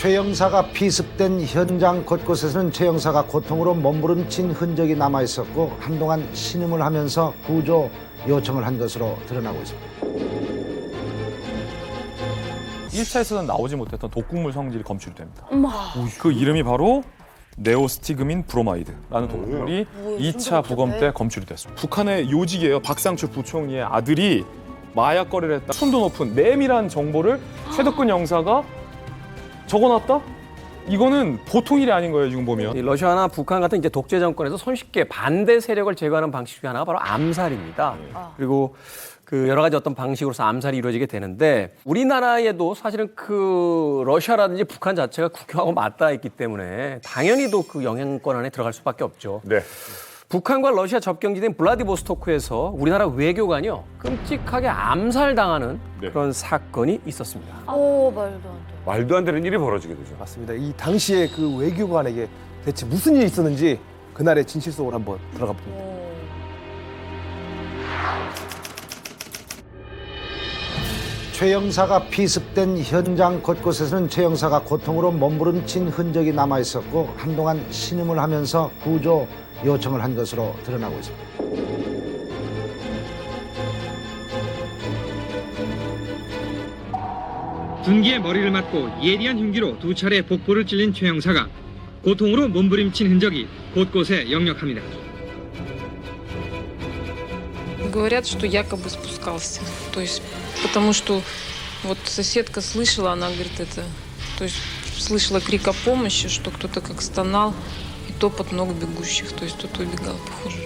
최 형사가 피습된 현장 곳곳에서는 최 형사가 고통으로 몸부림친 흔적이 남아 있었고 한동안 신음을 하면서 구조 요청을 한 것으로 드러나고 있습니다. 1차에서는 나오지 못했던 독극물 성질이 검출이 됩니다. 그 이름이 바로 네오스티그민 브로마이드라는 독극물이 2차 부검 때 검출이 됐습니다. 북한의 요직이에요. 박상철 부총리의 아들이 마약 거래를 했다. 순도 높은 내밀한 정보를 최덕근 영사가 적어놨다? 이거는 보통 일이 아닌 거예요, 지금 보면. 이 러시아나 북한 같은 이제 독재 정권에서 손쉽게 반대 세력을 제거하는 방식 중에 하나가 바로 암살입니다. 그리고 그 여러 가지 어떤 방식으로서 암살이 이루어지게 되는데 우리나라에도 사실은 그 러시아라든지 북한 자체가 국교하고 맞닿아 있기 때문에 당연히도 그 영향권 안에 들어갈 수밖에 없죠. 네. 북한과 러시아 접경지대인 블라디보스토크에서 우리나라 외교관이요 끔찍하게 암살당하는 네. 그런 사건이 있었습니다. 오, 말도 안 돼. 말도 안 되는 일이 벌어지게 되죠. 맞습니다. 이 당시에 그 외교관에게 대체 무슨 일이 있었는지 그날의 진실 속으로 한번 들어가 봅니다. 최 형사가 피습된 현장 곳곳에서는 최 형사가 고통으로 몸부림친 흔적이 남아 있었고 한동안 신음을 하면서 구조 요청을 한 것으로 드러나고 있습니다. 군기에 머리를 맞고 예리한 흉기로 두 차례 복부를 찔린 최 형사가 고통으로 몸부림친 흔적이 곳곳에 역력합니다. Говорят, что якобы спускался. То есть, потому что вот соседка слышала, она говорит, то есть слышала крик о помощи, что кто-то как стонал и топот ног бегущих. То есть кто-то убегал, похоже.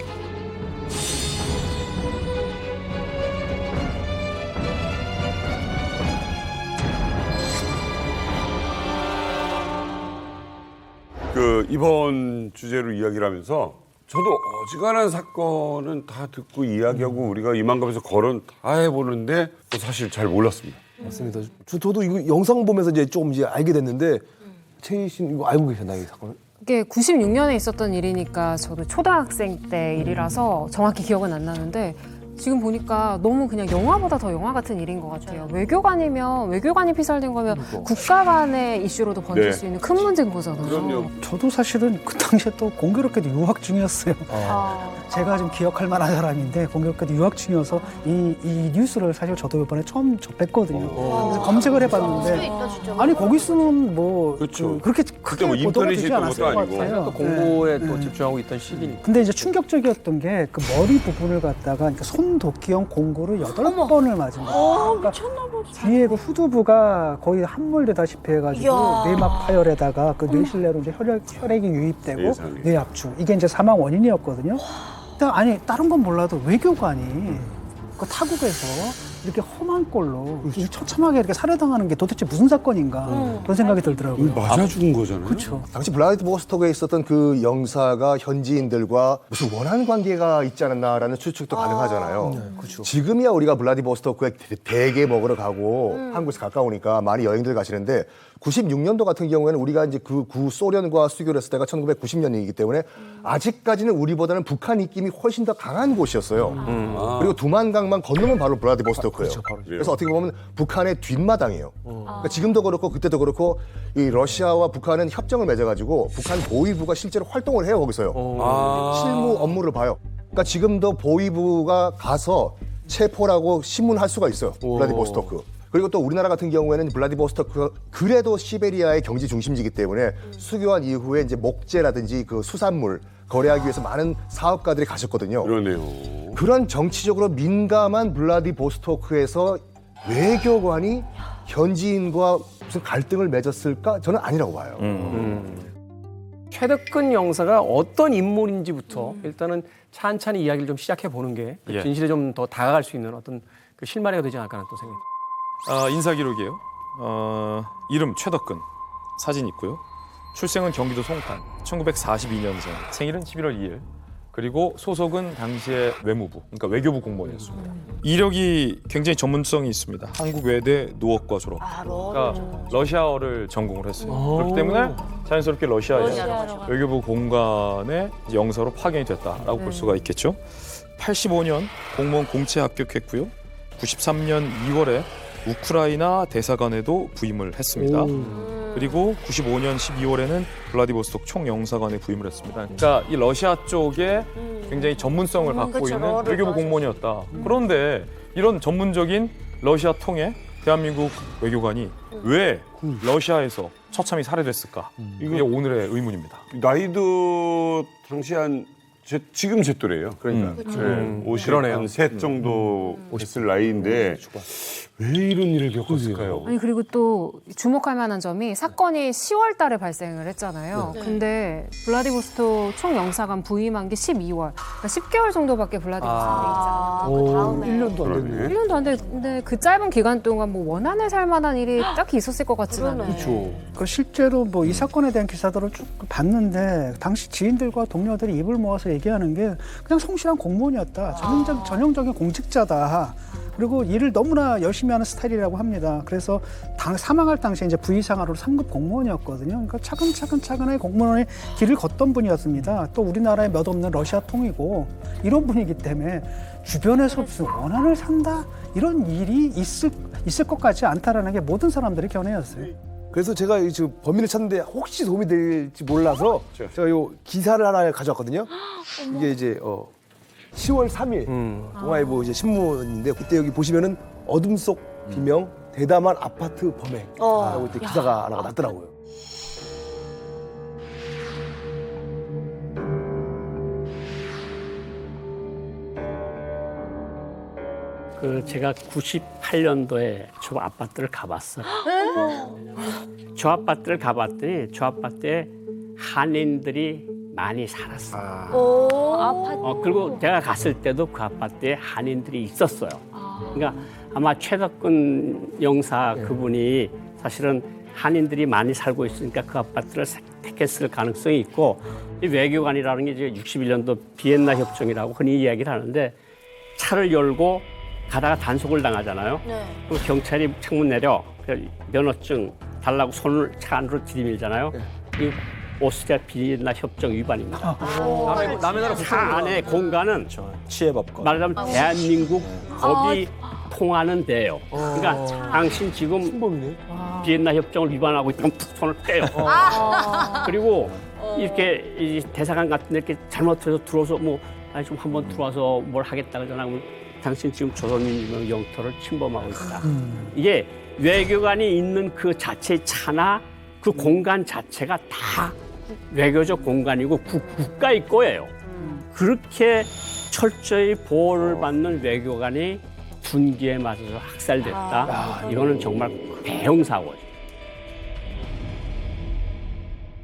그 이번 주제로 이야기를 하면서 저도 어지간한 사건은 다 듣고 이야기하고 우리가 이만감에서 거론 다 해보는데 또 사실 잘 몰랐습니다. 맞습니다. 저도 이거 영상 보면서 이제 조금 이제 알게 됐는데 최희 씨는 이거 알고 계셨나요, 이 사건을? 이게 96년에 있었던 일이니까 저도 초등학생 때 일이라서 정확히 기억은 안 나는데 지금 보니까 너무 그냥 영화보다 더 영화 같은 일인 것 같아요. 외교관이면 외교관이 피살된 거면 국가 간의 이슈로도 번질 네. 수 있는 큰 문제인 거잖아요. 그럼요. 저도 사실은 그 당시에 또 공교롭게도 유학 중이었어요. 제가 좀 기억할 만한 사람인데 공교롭게도 유학 중이어서 이 뉴스를 사실 저도 이번에 처음 접했거든요. 그래서 검색을 해봤는데 아니 거기 쓰면 뭐 그렇죠. 그렇게 그때 크게 뭐 보도가 인터넷이 되지 있던 않았을 것도 것 아니고. 같아요. 또 공부에 또 집중하고 있던 시기니까. 근데 이제 충격적이었던 게 그 머리 부분을 갖다가 그러니까 손도끼형 공구를 8번을 맞은 거예요. 그러니까 뒤에 그 후두부가 거의 함몰되다시피 해가지고 이야. 내막 파열에다가 그 뇌실내로 이제 혈액이 유입되고 세상에. 뇌압축 이게 이제 사망 원인이었거든요. 근데 아니 다른 건 몰라도 외교관이 그 타국에서 이렇게 험한 꼴로 이 처참하게 이렇게 살해당하는 게 도대체 무슨 사건인가 그런 생각이 들더라고요. 맞아 죽은 거잖아요. 그렇죠. 당시 블라디보스토크에 있었던 그 영사가 현지인들과 무슨 원한 관계가 있지 않았나라는 추측도 가능하잖아요. 그렇죠. 지금이야 우리가 블라디보스토크에 대게 먹으러 가고 한국에서 가까우니까 많이 여행들 가시는데 96년도 같은 경우에는 우리가 이제 그 구소련과 수교를 했을 때가 1990년이기 때문에 아직까지는 우리보다는 북한 느낌이 훨씬 더 강한 곳이었어요. 그리고 두만강만 건너면 바로 블라디보스토크예요. 그래서 어떻게 보면 북한의 뒷마당이에요. 그러니까 지금도 그렇고 그때도 그렇고 이 러시아와 북한은 협정을 맺어가지고 북한 보위부가 실제로 활동을 해요 거기서요. 실무 업무를 봐요. 그러니까 지금도 보위부가 가서 체포라고 신문할 수가 있어요. 블라디보스토크. 그리고 또 우리나라 같은 경우에는 블라디보스토크가 그래도 시베리아의 경제 중심지이기 때문에 수교한 이후에 이제 목재라든지 그 수산물 거래하기 위해서 많은 사업가들이 가셨거든요. 그러네요. 그런 정치적으로 민감한 블라디보스토크에서 외교관이 현지인과 무슨 갈등을 맺었을까? 저는 아니라고 봐요. 최덕근 영사가 어떤 인물인지부터 일단은 찬찬히 이야기를 좀 시작해 보는 게 예. 진실에 좀 더 다가갈 수 있는 어떤 그 실마리가 되지 않을까 하는 또 생각이 듭니다. 인사 기록이에요. 이름 최덕근. 사진 있고요. 출생은 경기도 송탄. 1942년생. 생일은 11월 2일. 그리고 소속은 당시의 외무부, 그러니까 외교부 공무원이었습니다. 이력이 굉장히 전문성이 있습니다. 한국 외대 노업과 졸업. 그러니까 러시아어를 전공을 했어요. 그렇기 때문에 자연스럽게 러시아에 외교부 공관에 영사로 파견이 됐다라고 볼 수가 있겠죠. 85년 공무원 공채 합격했고요. 93년 2월에 우크라이나 대사관에도 부임을 했습니다. 그리고 95년 12월에는 블라디보스톡 총영사관에 부임을 했습니다. 그러니까 이 러시아 쪽에 굉장히 전문성을 갖고 그쵸, 있는 외교부 공무원이었다. 그런데 이런 전문적인 러시아 통에 대한민국 외교관이 왜 러시아에서 처참히 살해됐을까? 이게 오늘의 의문입니다. 나이도 당시 지금 제 또래예요. 그러니까. 50, 한 셋 정도 됐을 나이인데 왜 이런 일을 겪었을까요? 아니 그리고 또 주목할 만한 점이 사건이 10월 달에 발생을 했잖아요. 근데 블라디보스톡 총영사관 부임한 게 12월. 그러니까 10개월 정도밖에 블라디보스톡에 있잖아요. 그 다음에 1년도 안 됐네. 1년도 안 됐는데 그 짧은 기간 동안 뭐 원한을 살 만한 일이 딱히 있었을 것 같지는 않아요. 그 실제로 뭐 이 사건에 대한 기사들을 쭉 봤는데 당시 지인들과 동료들이 입을 모아서 얘기하는 게 그냥 성실한 공무원이었다. 전형적인 공직자다. 그리고 일을 너무나 열심히 하는 스타일이라고 합니다. 그래서 사망할 당시에 이제 부의상하로 3급 공무원이었거든요. 그러니까 차근차근하게 공무원의 길을 걷던 분이었습니다. 또 우리나라에 몇 없는 러시아 통이고 이런 분이기 때문에 주변에서 무슨 원한을 산다? 이런 일이 있을 것 같지 않다라는 게 모든 사람들의 견해였어요. 그래서 제가 지금 범인을 찾는데 혹시 도움이 될지 몰라서 제가 요 기사를 하나 가져왔거든요. 이게 이제 10월 3일 동아일보 이제 신문인데 그때 여기 보시면은 어둠 속 비명 대담한 아파트 범행이라고 이때 기사가 하나가 났더라고요. 제가 98년도에 저 아파트를 가봤어요. 저 아파트를 가봤더니 저 아파트에 한인들이 많이 살았어요. 아파트. 그리고 제가 갔을 때도 그 아파트에 한인들이 있었어요. 그러니까 아마 최덕근 영사 그분이 사실은 한인들이 많이 살고 있으니까 그 아파트를 택했을 가능성이 있고 이 외교관이라는 게 이제 61년도 비엔나 협정이라고 흔히 이야기를 하는데 차를 열고 가다가 단속을 당하잖아요. 그럼 경찰이 창문 내려 면허증 달라고 손을 차 안으로 들이밀잖아요. 이 오스트리아 비엔나 협정 위반입니다. 남의 나라 차 안의 공간은 치해법권. 말하자면 대한민국 법이 통하는 데요. 그러니까 당신 지금 비엔나 협정을 위반하고 있다면 툭 손을 떼요. 그리고 이렇게 이 대사관 같은 데 이렇게 잘못해서 들어와서 뭐 아니 좀 한번 들어와서 뭘 하겠다 그러면 당신 지금 조선민주주의 영토를 침범하고 있다. 이게 외교관이 있는 그 자체의 차나 그 공간 자체가 다 외교적 공간이고 국가의 거예요. 그렇게 철저히 보호를 받는 외교관이 군기에 맞아서 학살됐다. 이거는 정말 대형 사고죠.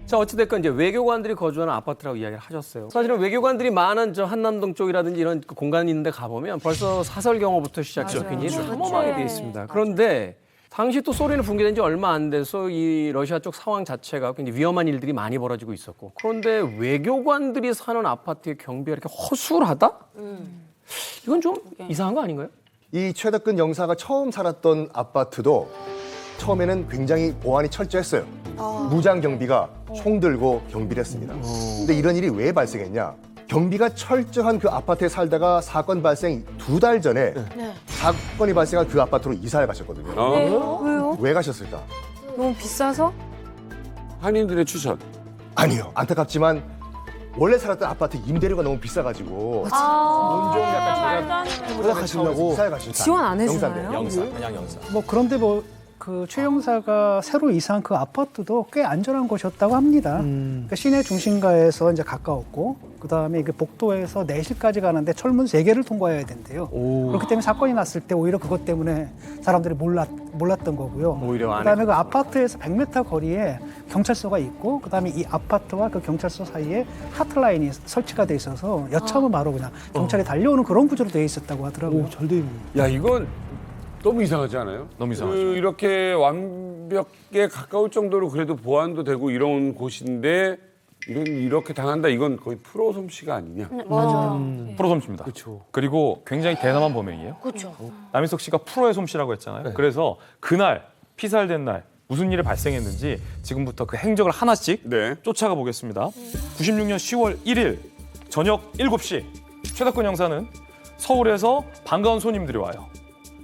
자, 어찌됐건 이제 외교관들이 거주하는 아파트라고 이야기를 하셨어요. 사실은 외교관들이 많은 저 한남동 쪽이라든지 이런 그 공간이 있는 데 가보면 벌써 사설 경호부터 시작해서 굉장히 촘촘하게 돼 있습니다. 그런데 당시 또 소련이 붕괴된 지 얼마 안 돼서 이 러시아 쪽 상황 자체가 굉장히 위험한 일들이 많이 벌어지고 있었고 그런데 외교관들이 사는 아파트의 경비가 이렇게 허술하다? 이건 좀 이상한 거 아닌가요? 이 최덕근 영사가 처음 살았던 아파트도 처음에는 굉장히 보안이 철저했어요. 무장 경비가 총 들고 경비를 했습니다. 근데 이런 일이 왜 발생했냐? 경비가 철저한 그 아파트에 살다가 사건 발생 2달 전에 사건이 발생한 그 아파트로 이사를 가셨거든요. 왜요? 왜 가셨을까? 너무 비싸서? 한인들의 추천. 아니요. 안타깝지만 원래 살았던 아파트 임대료가 너무 비싸가지고 좀 약간 허락하시려고 이사를 가셨다. 지원 안 해주나요? 그냥 영사. 뭐 그런데 그 최 영사가 새로 이사한 그 아파트도 꽤 안전한 곳이었다고 합니다. 그러니까 시내 중심가에서 이제 가까웠고, 그 다음에 이게 복도에서 내실까지 가는데 철문 3개를 통과해야 된대요. 그렇기 때문에 사건이 났을 때 오히려 그것 때문에 사람들이 몰랐던 거고요. 오히려 그 다음에 그 아파트에서 100m 거리에 경찰서가 있고, 그 다음에 이 아파트와 그 경찰서 사이에 하트라인이 설치가 돼 있어서 여차하면 바로 그냥 경찰이 달려오는 그런 구조로 돼 있었다고 하더라고요. 잘 돼 있네. 야, 이건 너무 이상하지 않아요? 너무 이상하죠. 이렇게 완벽에 가까울 정도로 그래도 보안도 되고 이런 곳인데 이렇게 당한다. 이건 거의 프로 솜씨가 아니냐. 맞아요. 프로 솜씨입니다. 그리고 굉장히 대담한 범행이에요. 그렇죠. 남희석 씨가 프로의 솜씨라고 했잖아요. 그래서 그날 피살된 날 무슨 일이 발생했는지 지금부터 그 행적을 하나씩 네. 쫓아가 보겠습니다. 96년 10월 1일 저녁 7시 최덕근 형사는 서울에서 반가운 손님들이 와요.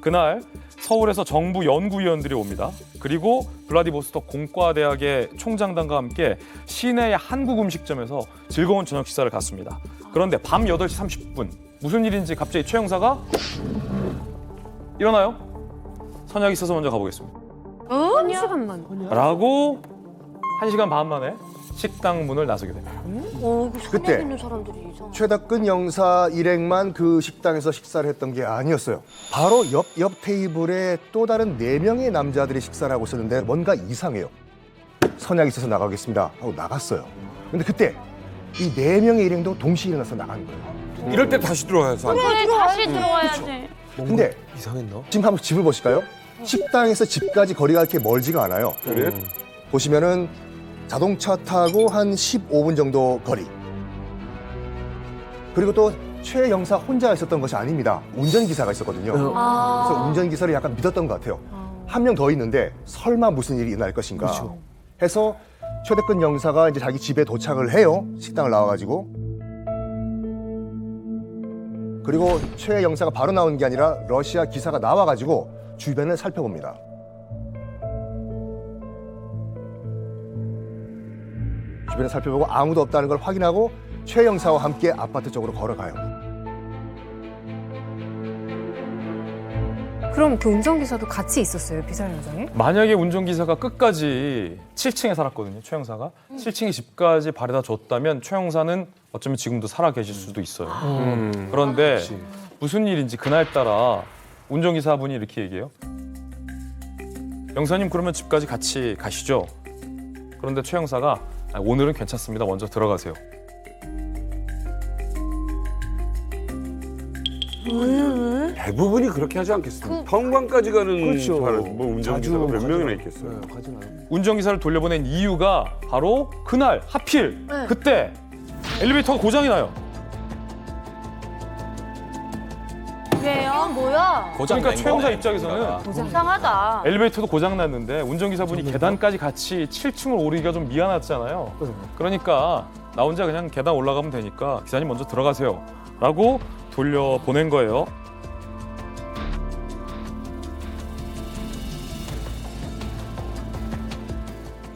그날 서울에서 정부 연구위원들이 옵니다. 그리고 블라디보스톡 공과대학의 총장단과 함께 시내의 한국 음식점에서 즐거운 저녁 식사를 갔습니다. 그런데 밤 8시 30분 무슨 일인지 갑자기 최 형사가 일어나요? 선약이 있어서 먼저 가보겠습니다. 한 시간만. 라고 1시간 반 만에 식당 문을 나서게 됩니다. 그때 있는 사람들이 이상해. 최덕근 영사 일행만 그 식당에서 식사를 했던 게 아니었어요. 바로 옆 테이블에 또 다른 4명의 남자들이 식사를 하고 있었는데 뭔가 이상해요. 선약이 있어서 나가겠습니다 하고 나갔어요. 근데 그때 이 4명의 일행도 동시에 일어나서 나간 거예요. 이럴 때 다시 들어와서 그래, 다시 들어와야지. 근데 이상했나? 지금 한번 집을 보실까요? 식당에서 집까지 거리가 그렇게 멀지가 않아요. 그래? 보시면은 자동차 타고 한 15분 정도 거리. 그리고 또 최 영사 혼자 있었던 것이 아닙니다. 운전기사가 있었거든요. 그래서 운전기사를 약간 믿었던 것 같아요. 한 명 더 있는데 설마 무슨 일이 일어날 것인가 해서 최덕근 영사가 이제 자기 집에 도착을 해요. 식당을 나와가지고. 그리고 최 영사가 바로 나온 게 아니라 러시아 기사가 나와가지고 주변을 살펴봅니다. 주변을 살펴보고 아무도 없다는 걸 확인하고 최 영사와 함께 아파트 쪽으로 걸어가요. 그럼 그 운전기사도 같이 있었어요, 비살 현장에? 만약에 운전기사가 끝까지 7층에 살았거든요, 최 형사가. 7층의 집까지 바래다 줬다면 최 형사는 어쩌면 지금도 살아 계실 수도 있어요. 그런데 무슨 일인지 그날따라 운전기사분이 이렇게 얘기해요. 영사님 그러면 집까지 같이 가시죠. 그런데 최 형사가 오늘은 괜찮습니다. 먼저 들어가세요. 대부분이 그렇게 하지 않겠습니까? 평광까지 가는 그렇죠. 뭐 운전기사가 몇 명이나 있겠어요. 운전기사를 돌려보낸 이유가 바로 그날 하필 그때 엘리베이터가 고장이 나요. 왜요? 뭐야? 그러니까 최 형사 입장에서는 이상하다. 엘리베이터도 고장 났는데 운전기사분이 계단까지 같이 7층을 오르기가 좀 미안하잖아요. 그러니까 나 혼자 그냥 계단 올라가면 되니까 기사님 먼저 들어가세요. 라고 돌려보낸 거예요.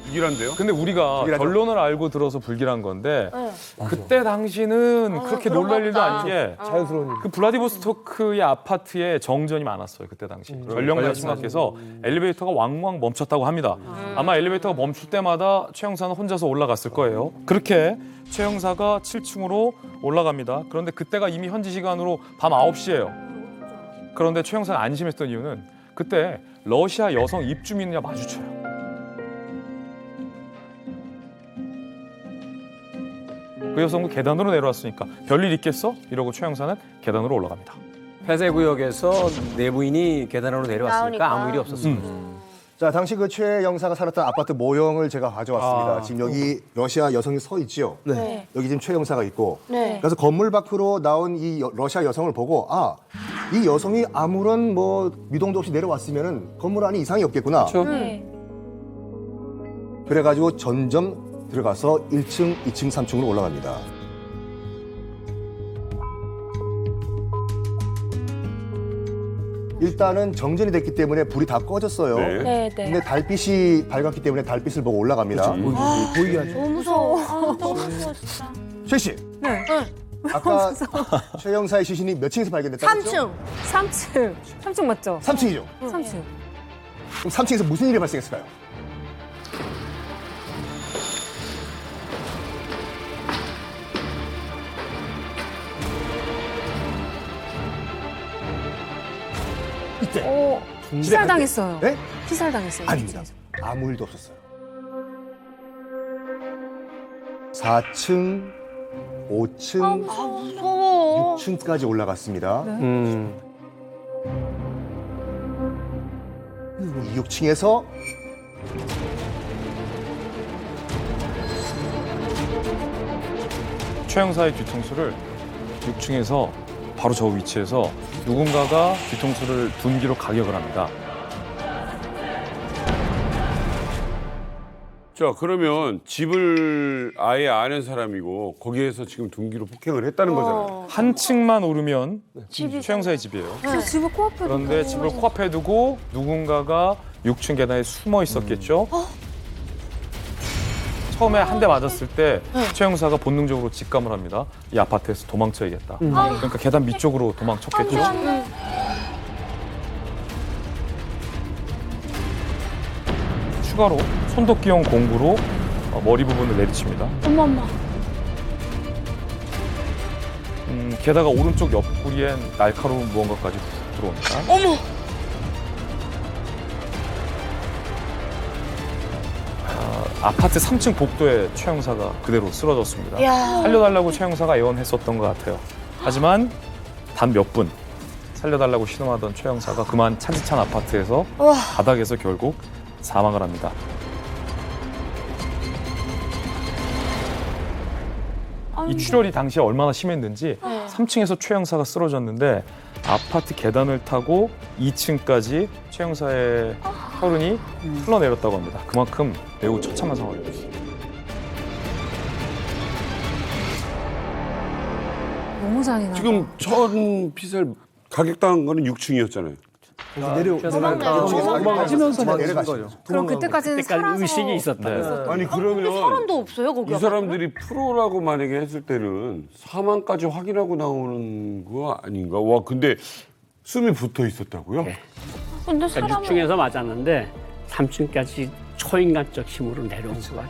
불길한데요? 근데 우리가 불길하죠? 결론을 알고 들어서 불길한 건데 그때 당시는 그렇게 놀랄 일도 아닌 게 자연스러운 일. 그 블라디보스토크의 아파트에 정전이 많았어요. 그때 당시 전력난이 심각해서 엘리베이터가 왕왕 멈췄다고 합니다. 아마 엘리베이터가 멈출 때마다 최 형사는 혼자서 올라갔을 거예요. 그렇게 최 형사가 7층으로 올라갑니다. 그런데 그때가 이미 현지 시간으로 밤 9시예요. 그런데 최 형사가 안심했던 이유는 그때 러시아 여성 입주민이랑 마주쳐요. 그 여성도 계단으로 내려왔으니까 별일 있겠어? 이러고 최 형사는 계단으로 올라갑니다. 폐쇄구역에서 내부인이 계단으로 내려왔으니까 나오니까. 아무 일이 없었습니다. 자, 당시 그 최 영사가 살았던 아파트 모형을 제가 가져왔습니다. 지금 여기 러시아 여성이 서 있지요. 네. 여기 지금 최 영사가 있고. 네. 그래서 건물 밖으로 나온 이 러시아 여성을 보고 이 여성이 아무런 뭐 미동도 없이 내려왔으면은 건물 안에 이상이 없겠구나. 네. 그래가지고 점점 들어가서 1층, 2층, 3층으로 올라갑니다. 일단은 정전이 됐기 때문에 불이 다 꺼졌어요. 네. 네, 네. 근데 달빛이 밝았기 때문에 달빛을 보고 올라갑니다. 보이게 하죠. 너무 무서워. 너무 무서워, 진짜. 최 씨, 네. 아까 최 영사의 시신이 몇 층에서 발견됐다고 했죠? 3층. 3층 맞죠? 3층이죠. 3층. 그럼 3층에서 무슨 일이 발생했을까요? 피살당했어요. 네? 피살당했어요. 아닙니다. 아무 일도 없었어요. 4층, 5층, 무서워. 6층까지 올라갔습니다. 이 6층에서 최 형사의 뒤통수를 6층에서 바로 저 위치에서 누군가가 뒤통수를 둔기로 가격을 합니다. 자, 그러면 집을 아예 아는 사람이고 거기에서 지금 둔기로 폭행을 했다는 거잖아요. 한 층만 오르면 최 형사의 집이에요. 집을 코앞에 그런데 집을 코앞에 두고 누군가가 6층 계단에 숨어 있었겠죠. 처음에 한 대 맞았을 때 최 형사가 본능적으로 직감을 합니다. 이 아파트에서 도망쳐야겠다. 그러니까 계단 밑쪽으로 도망쳤겠죠. 추가로 손도끼형 공구로 머리 부분을 내리칩니다. 어머머. 게다가 오른쪽 옆구리엔 날카로운 무언가까지 들어옵니다. 어머. 아파트 3층 복도에 최 형사가 그대로 쓰러졌습니다. 야. 살려달라고 최 형사가 애원했었던 것 같아요. 하지만 단 몇 분 살려달라고 신음하던 최 형사가 그만 차디찬 아파트에서 바닥에서 결국 사망을 합니다. 이 출혈이 당시에 얼마나 심했는지 3층에서 최 형사가 쓰러졌는데 아파트 계단을 타고 2층까지 최 형사의 혈흔이 흘러내렸다고 합니다. 그만큼 매우 처참한 상황이었어요. 너무 잔인하다. 지금 첫 피살 가격당한 거는 6층이었잖아요. 맞으면서 맞은 내려가시죠. 거죠. 그럼 그때까지는 그때까지 살아서 의식이 있었다. 아니 근데 그러면 사람도 없어요 거기. 이 사람들이 프로라고 만약에 했을 때는 사망까지 확인하고 나오는 거 아닌가? 와 근데 숨이 붙어 있었다고요? 네. 근데 그러니까 사람 6층에서 맞았는데 3층까지 초인간적 힘으로 내려온 거야.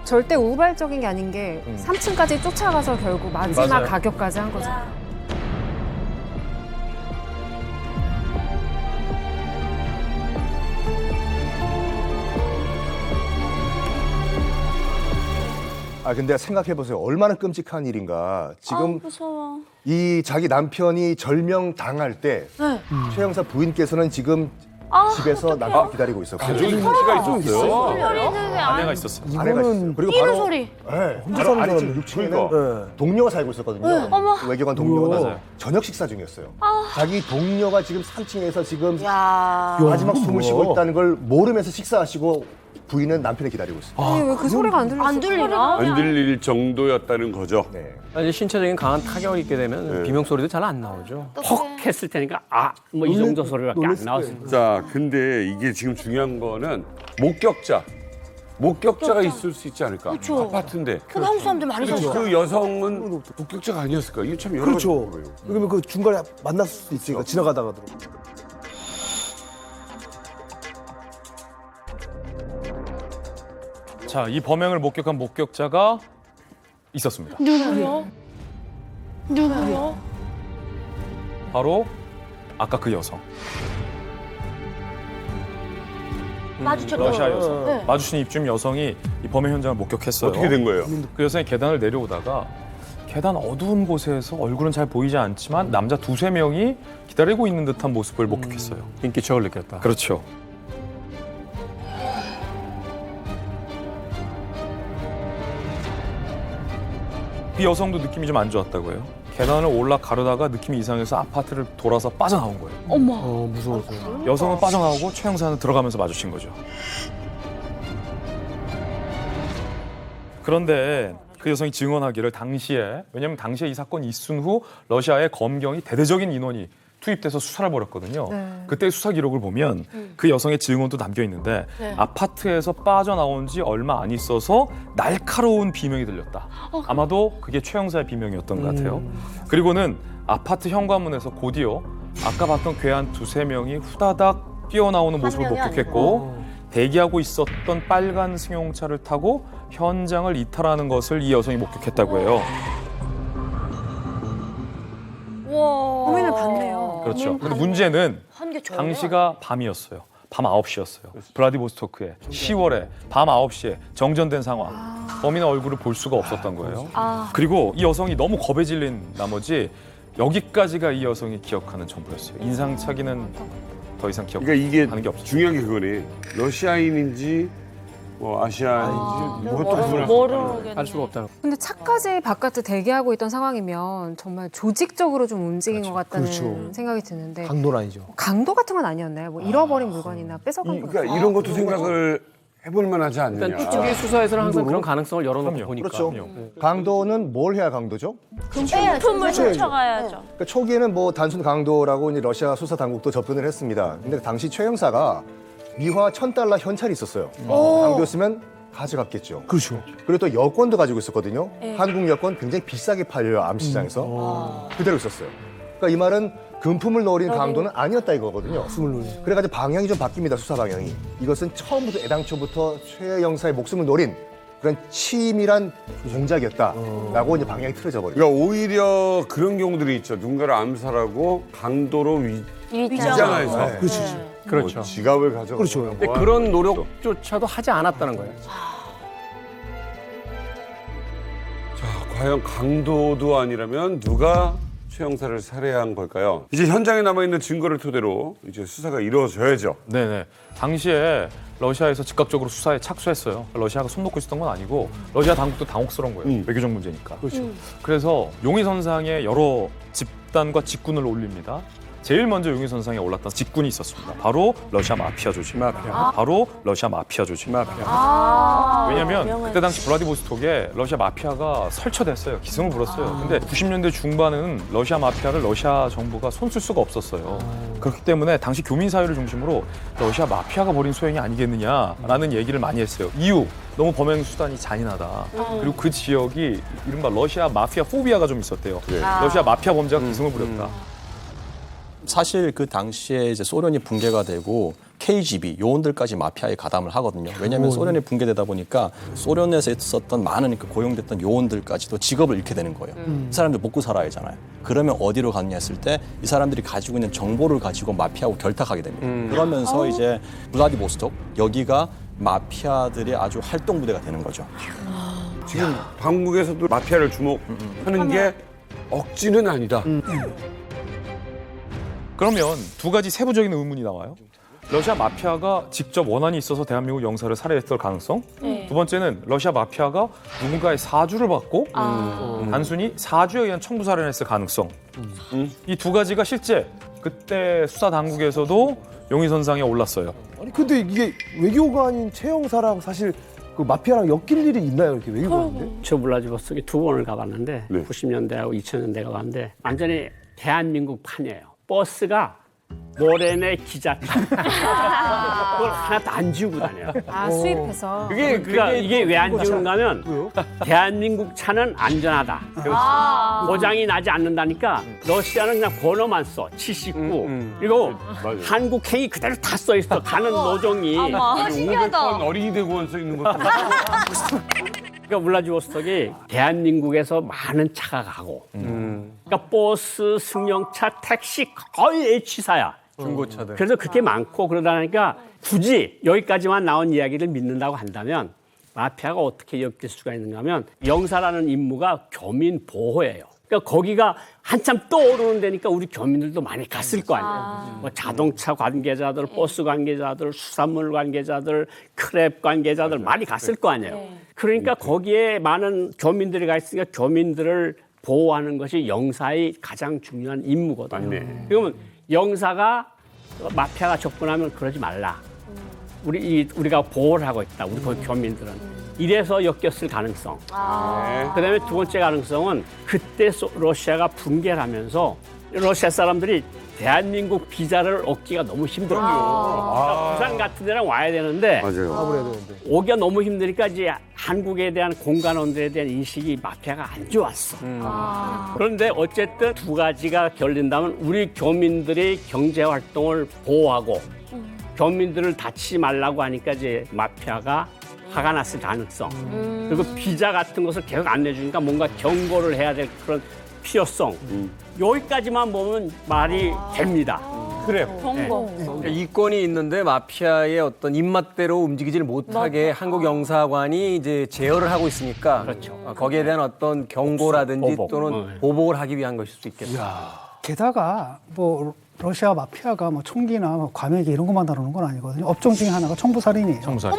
절대 우발적인 게 아닌 게 3층까지 쫓아가서 결국 마지막 맞아요. 가격까지 한 거죠. 아 근데 생각해 보세요. 얼마나 끔찍한 일인가. 지금 무서워. 이 자기 남편이 절명 당할 때 최 형사 부인께서는 지금 집에서 남편 기다리고 있었고 가족이 피가 있었어요. 아내가 있었어요. 아내가 있었어요. 그리고 이런 바로 소리. 네, 혼자 바로 사는 아래층 사람이 6층에는 동료가 살고 있었거든요. 어머. 외교관 동료가 맞아요. 저녁 식사 중이었어요. 자기 동료가 지금 3층에서 지금 야. 마지막 숨을 뭐야. 쉬고 있다는 걸 모르면서 식사하시고 부인은 남편을 기다리고 있어요. 아니 왜 그 소리가 안 들렸어? 안 들리나? 안 들릴 정도였다는 거죠. 네. 이제 신체적인 강한 타격을 입게 되면 비명 소리도 잘 안 나오죠. 퍽 했을 테니까 뭐 이 정도 소리밖에 안 나왔을 거야. 자, 근데 이게 지금 중요한 거는 목격자가 있을 수 있지 않을까? 그쵸. 아파트인데. 근데 한국 사람들 많이 그렇죠. 사시죠. 그 여성은 목격자가 아니었을까? 이게 참 여러 그렇죠. 가지 거예요. 그러면 그 중간에 만났을 수도 있으니까 지나가다가도. 자, 이 범행을 목격한 목격자가 있었습니다. 누구요? 누구요? 바로 아까 그 여성. 마주쳤던 러시아 여성. 네. 마주친 입주민 여성이 이 범행 현장을 목격했어요. 어떻게 된 거예요? 그 여성이 계단을 내려오다가 계단 어두운 곳에서 얼굴은 잘 보이지 않지만 남자 두세 명이 기다리고 있는 듯한 모습을 목격했어요. 인기척을 느꼈다. 그렇죠. 이 여성도 느낌이 좀 안 좋았다고 해요. 계단을 올라가려다가 느낌이 이상해서 아파트를 돌아서 빠져나온 거예요. 어머. 무서워서. 여성은 빠져나오고 최 형사는 들어가면서 마주친 거죠. 그런데 그 여성이 증언하기를 당시에, 왜냐하면 당시에 이 사건이 있은 후 러시아의 검경이 대대적인 인원이 투입돼서 수사를 벌였거든요. 네. 그때 수사 기록을 보면 그 여성의 증언도 담겨 있는데 네. 아파트에서 빠져나온 지 얼마 안 있어서 날카로운 비명이 들렸다. 아마도 그게 최 형사의 비명이었던 것 같아요. 그리고는 아파트 현관문에서 곧이어 아까 봤던 괴한 두세 명이 후다닥 뛰어나오는 모습을 한 명이 목격했고 대기하고 있었던 빨간 승용차를 타고 현장을 이탈하는 것을 이 여성이 목격했다고 해요. 와. 범인을 봤네요. 그렇죠. 근데 문제는 한게 저요. 당시가 밤이었어요. 밤 9시였어요. 블라디보스토크에 10월에 밤 9시에 정전된 상황. 범인의 얼굴을 볼 수가 없었던 거예요. 그리고 이 여성이 너무 겁에 질린 나머지 여기까지가 이 여성이 기억하는 전부였어요. 인상착의는 더 이상 기억하는 그러니까 이게 게 없어요. 중요한 게 그거네. 러시아인인지 뭐 아시아인인지 뭐또 모르겠네. 알 수가 없다는. 근데 차까지 바깥에 대기하고 있던 상황이면 정말 조직적으로 좀 움직인 것 같다는 그렇죠. 생각이 드는데 강도는 아니죠. 강도 같은 건 아니었나요? 뭐 잃어버린 물건이나 뺏어간 거. 그러니까 이런 것도 생각을 해볼 만하지 않느냐. 일단 이쪽의 수사에서는 항상 그런 가능성을 열어놓고 그럼요. 보니까. 그렇죠. 강도는 뭘 해야 강도죠? 금품을 훔쳐가야죠. 그러니까 초기에는 뭐 단순 강도라고 이제 러시아 수사 당국도 접근을 했습니다. 근데 당시 최 형사가 미화 1,000달러 현찰이 있었어요. 강도였으면 가져갔겠죠. 그렇죠. 그리고 또 여권도 가지고 있었거든요. 한국 여권 굉장히 비싸게 팔려요, 암시장에서. 그대로 있었어요. 그러니까 이 말은 금품을 노린 강도는 아니었다 이거거든요. 그래가지고 방향이 좀 바뀝니다, 수사 방향이. 이것은 처음부터 애당초부터 최 영사의 목숨을 노린 그런 치밀한 공작이었다라고 이제 방향이 틀어져 버려요. 그러니까 오히려 그런 경우들이 있죠. 누군가를 암살하고 강도로 위장해서. 네. 그렇죠. 그렇죠. 뭐 지갑을 가져가고. 그렇죠. 근데 그런 노력조차도 하지 않았다는 거예요. 자, 과연 강도도 아니라면 누가 최 형사를 살해한 걸까요? 이제 현장에 남아있는 증거를 토대로 이제 수사가 이루어져야죠. 네네. 당시에 러시아에서 즉각적으로 수사에 착수했어요. 러시아가 손 놓고 있었던 건 아니고 러시아 당국도 당혹스러운 거예요. 외교적 문제니까. 그래서 용의선상에 여러 집단과 직군을 올립니다. 제일 먼저 용의선상에 올랐던 직군이 있었습니다. 바로 러시아 마피아 조직. 바로 러시아 마피아 조직. 왜냐하면 그때 당시 블라디보스톡에 러시아 마피아가 설쳐됐어요. 기승을 부렸어요. 근데 90년대 중반은 러시아 마피아를 러시아 정부가 손쓸 수가 없었어요. 그렇기 때문에 당시 교민 사회를 중심으로 러시아 마피아가 벌인 소행이 아니겠느냐라는 얘기를 많이 했어요. 이유, 너무 범행 수단이 잔인하다. 그리고 그 지역이 이른바 러시아 마피아 포비아가 좀 있었대요. 러시아 마피아 범죄가 기승을 부렸다. 사실 그 당시에 이제 소련이 붕괴가 되고 KGB 요원들까지 마피아에 가담을 하거든요. 왜냐하면 소련이 붕괴되다 보니까 소련에서 있었던 많은 그 고용됐던 요원들까지도 직업을 잃게 되는 거예요. 이 사람들 먹고 살아야 하잖아요. 그러면 어디로 갔냐 했을 때 이 사람들이 가지고 있는 정보를 가지고 마피아하고 결탁하게 됩니다. 그러면서 이제 블라디보스톡 여기가 마피아들의 아주 활동 부대가 되는 거죠. 지금 당국에서도 마피아를 주목하는 게 억지는 아니다. 그러면 두 가지 세부적인 의문이 나와요. 러시아 마피아가 직접 원한이 있어서 대한민국 영사를 살해했을 가능성. 두 번째는 러시아 마피아가 누군가의 사주를 받고 단순히 사주에 의한 청부 살해를 했을 가능성. 이 두 가지가 실제 그때 수사 당국에서도 용의선상에 올랐어요. 아니 근데 이게 외교관인 최 형사랑 사실 그 마피아랑 엮일 일이 있나요, 이렇게 외교관인데? 저 블라디보스톡에 2번을 가봤는데 90년대하고 2000년대 가봤는데 완전히 대한민국 판이에요. 버스가 모래내 기자차 그걸 하나도 안 지우고 다녀요. 수입해서. 그러니까 이게 왜 안 지우는가 하면 대한민국 차는 안전하다. 고장이 나지 않는다니까 러시아는 그냥 번호만 써. 79. 그리고 한국행이 그대로 다 써 있어. 가는 노종이. 500번 어린이 대공원 써 있는 것도 그러니까 블라디보스톡이 대한민국에서 많은 차가 가고 그러니까 버스, 승용차, 택시 거의 H사야. 중고차들. 그래서 그렇게 많고 그러다 보니까 굳이 여기까지만 나온 이야기를 믿는다고 한다면 마피아가 어떻게 엮일 수가 있는가 하면 영사라는 임무가 교민 보호예요. 그러니까 거기가 한참 떠오르는 데니까 우리 교민들도 많이 갔을 거 아니에요. 뭐 자동차 관계자들, 버스 관계자들, 수산물 관계자들, 크랩 관계자들 많이 갔을 거 아니에요. 그러니까 거기에 많은 교민들이 가 있으니까 교민들을 보호하는 것이 영사의 가장 중요한 임무거든요. 그러면 영사가 마피아가 접근하면 그러지 말라. 우리가 보호를 하고 있다. 우리 교민들은. 이래서 엮였을 가능성. 그다음에 두 번째 가능성은 그때 러시아가 붕괴를 하면서 러시아 사람들이 대한민국 비자를 얻기가 너무 힘들어요. 그러니까 부산 같은 데랑 와야 되는데 오기가 너무 힘드니까 이제 한국에 대한 공간원들에 대한 인식이 마피아가 안 좋았어. 그런데 어쨌든 두 가지가 결린다면 우리 교민들의 경제 활동을 보호하고 교민들을 다치지 말라고 하니까 이제 마피아가 화가 났을 가능성. 그리고 비자 같은 것을 계속 안 내주니까 뭔가 경고를 해야 될 그런 필요성. 여기까지만 보면 말이 됩니다. 그래. 그러니까 이권이 있는데 마피아의 어떤 입맛대로 움직이지를 못하게 한국 영사관이 이제 제어를 하고 있으니까 거기에 대한 어떤 경고라든지 또는 보복을 하기 위한 것일 수 있겠다. 게다가 뭐 러시아 마피아가 뭐 총기나 뭐 과메기 이런 것만 다루는 건 아니거든요. 업종 중에 하나가 청부살인이에요. 청부살인.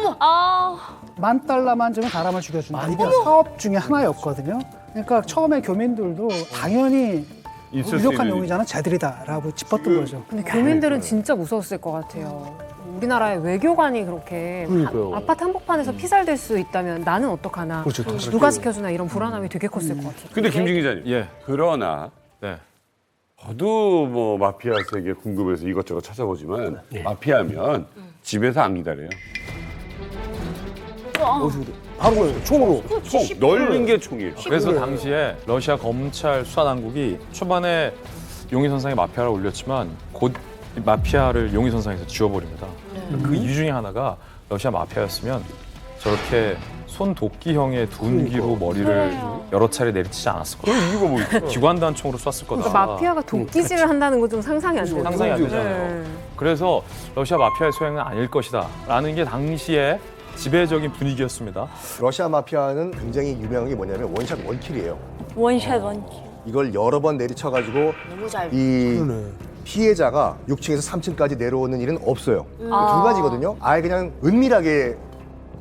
$10,000만 주면 사람을 죽여준다. 이게 사업 중에 하나였거든요. 그러니까 처음에 교민들도 당연히 유력한 용의자는 쟤들이다라고 짚었던 거죠. 근데 교민들은 진짜 무서웠을 것 같아요. 우리나라의 외교관이 그렇게 아파트 한복판에서 피살될 수 있다면 나는 어떡하나, 누가 지켜주나 이런 불안함이 되게 컸을 것 같아요. 근데 김진 기자님, 그러나 저도 뭐 마피아 세계 궁금해서 이것저것 찾아보지만 마피아면 집에서 안 기다려요. 바로 그냥 총으로. 총 넓은 게 총이에요. 그래서 당시에 러시아 검찰 수사 당국이 초반에 용의선상에 마피아를 올렸지만 곧 이 마피아를 용의선상에서 지워버립니다. 그 이유 중에 하나가 러시아 마피아였으면 저렇게 손도끼형의 둔기로 머리를 여러 차례 내리치지 않았을 거예요. 이유가 뭐 있어? 기관단 총으로 쐈을 거다. 그러니까 마피아가 도끼질을 한다는 건 좀 상상이 안 돼요. 상상이 안 되잖아요. 네. 그래서 러시아 마피아의 소행은 아닐 것이다 라는 게 당시에 지배적인 분위기였습니다. 러시아 마피아는 굉장히 유명한 게 뭐냐면 원샷 원킬이에요. 원샷 원킬. 이걸 여러 번 내리쳐가지고 너무 잘. 이 피해자가 6층에서 3층까지 내려오는 일은 없어요. 두 가지거든요. 아예 그냥 은밀하게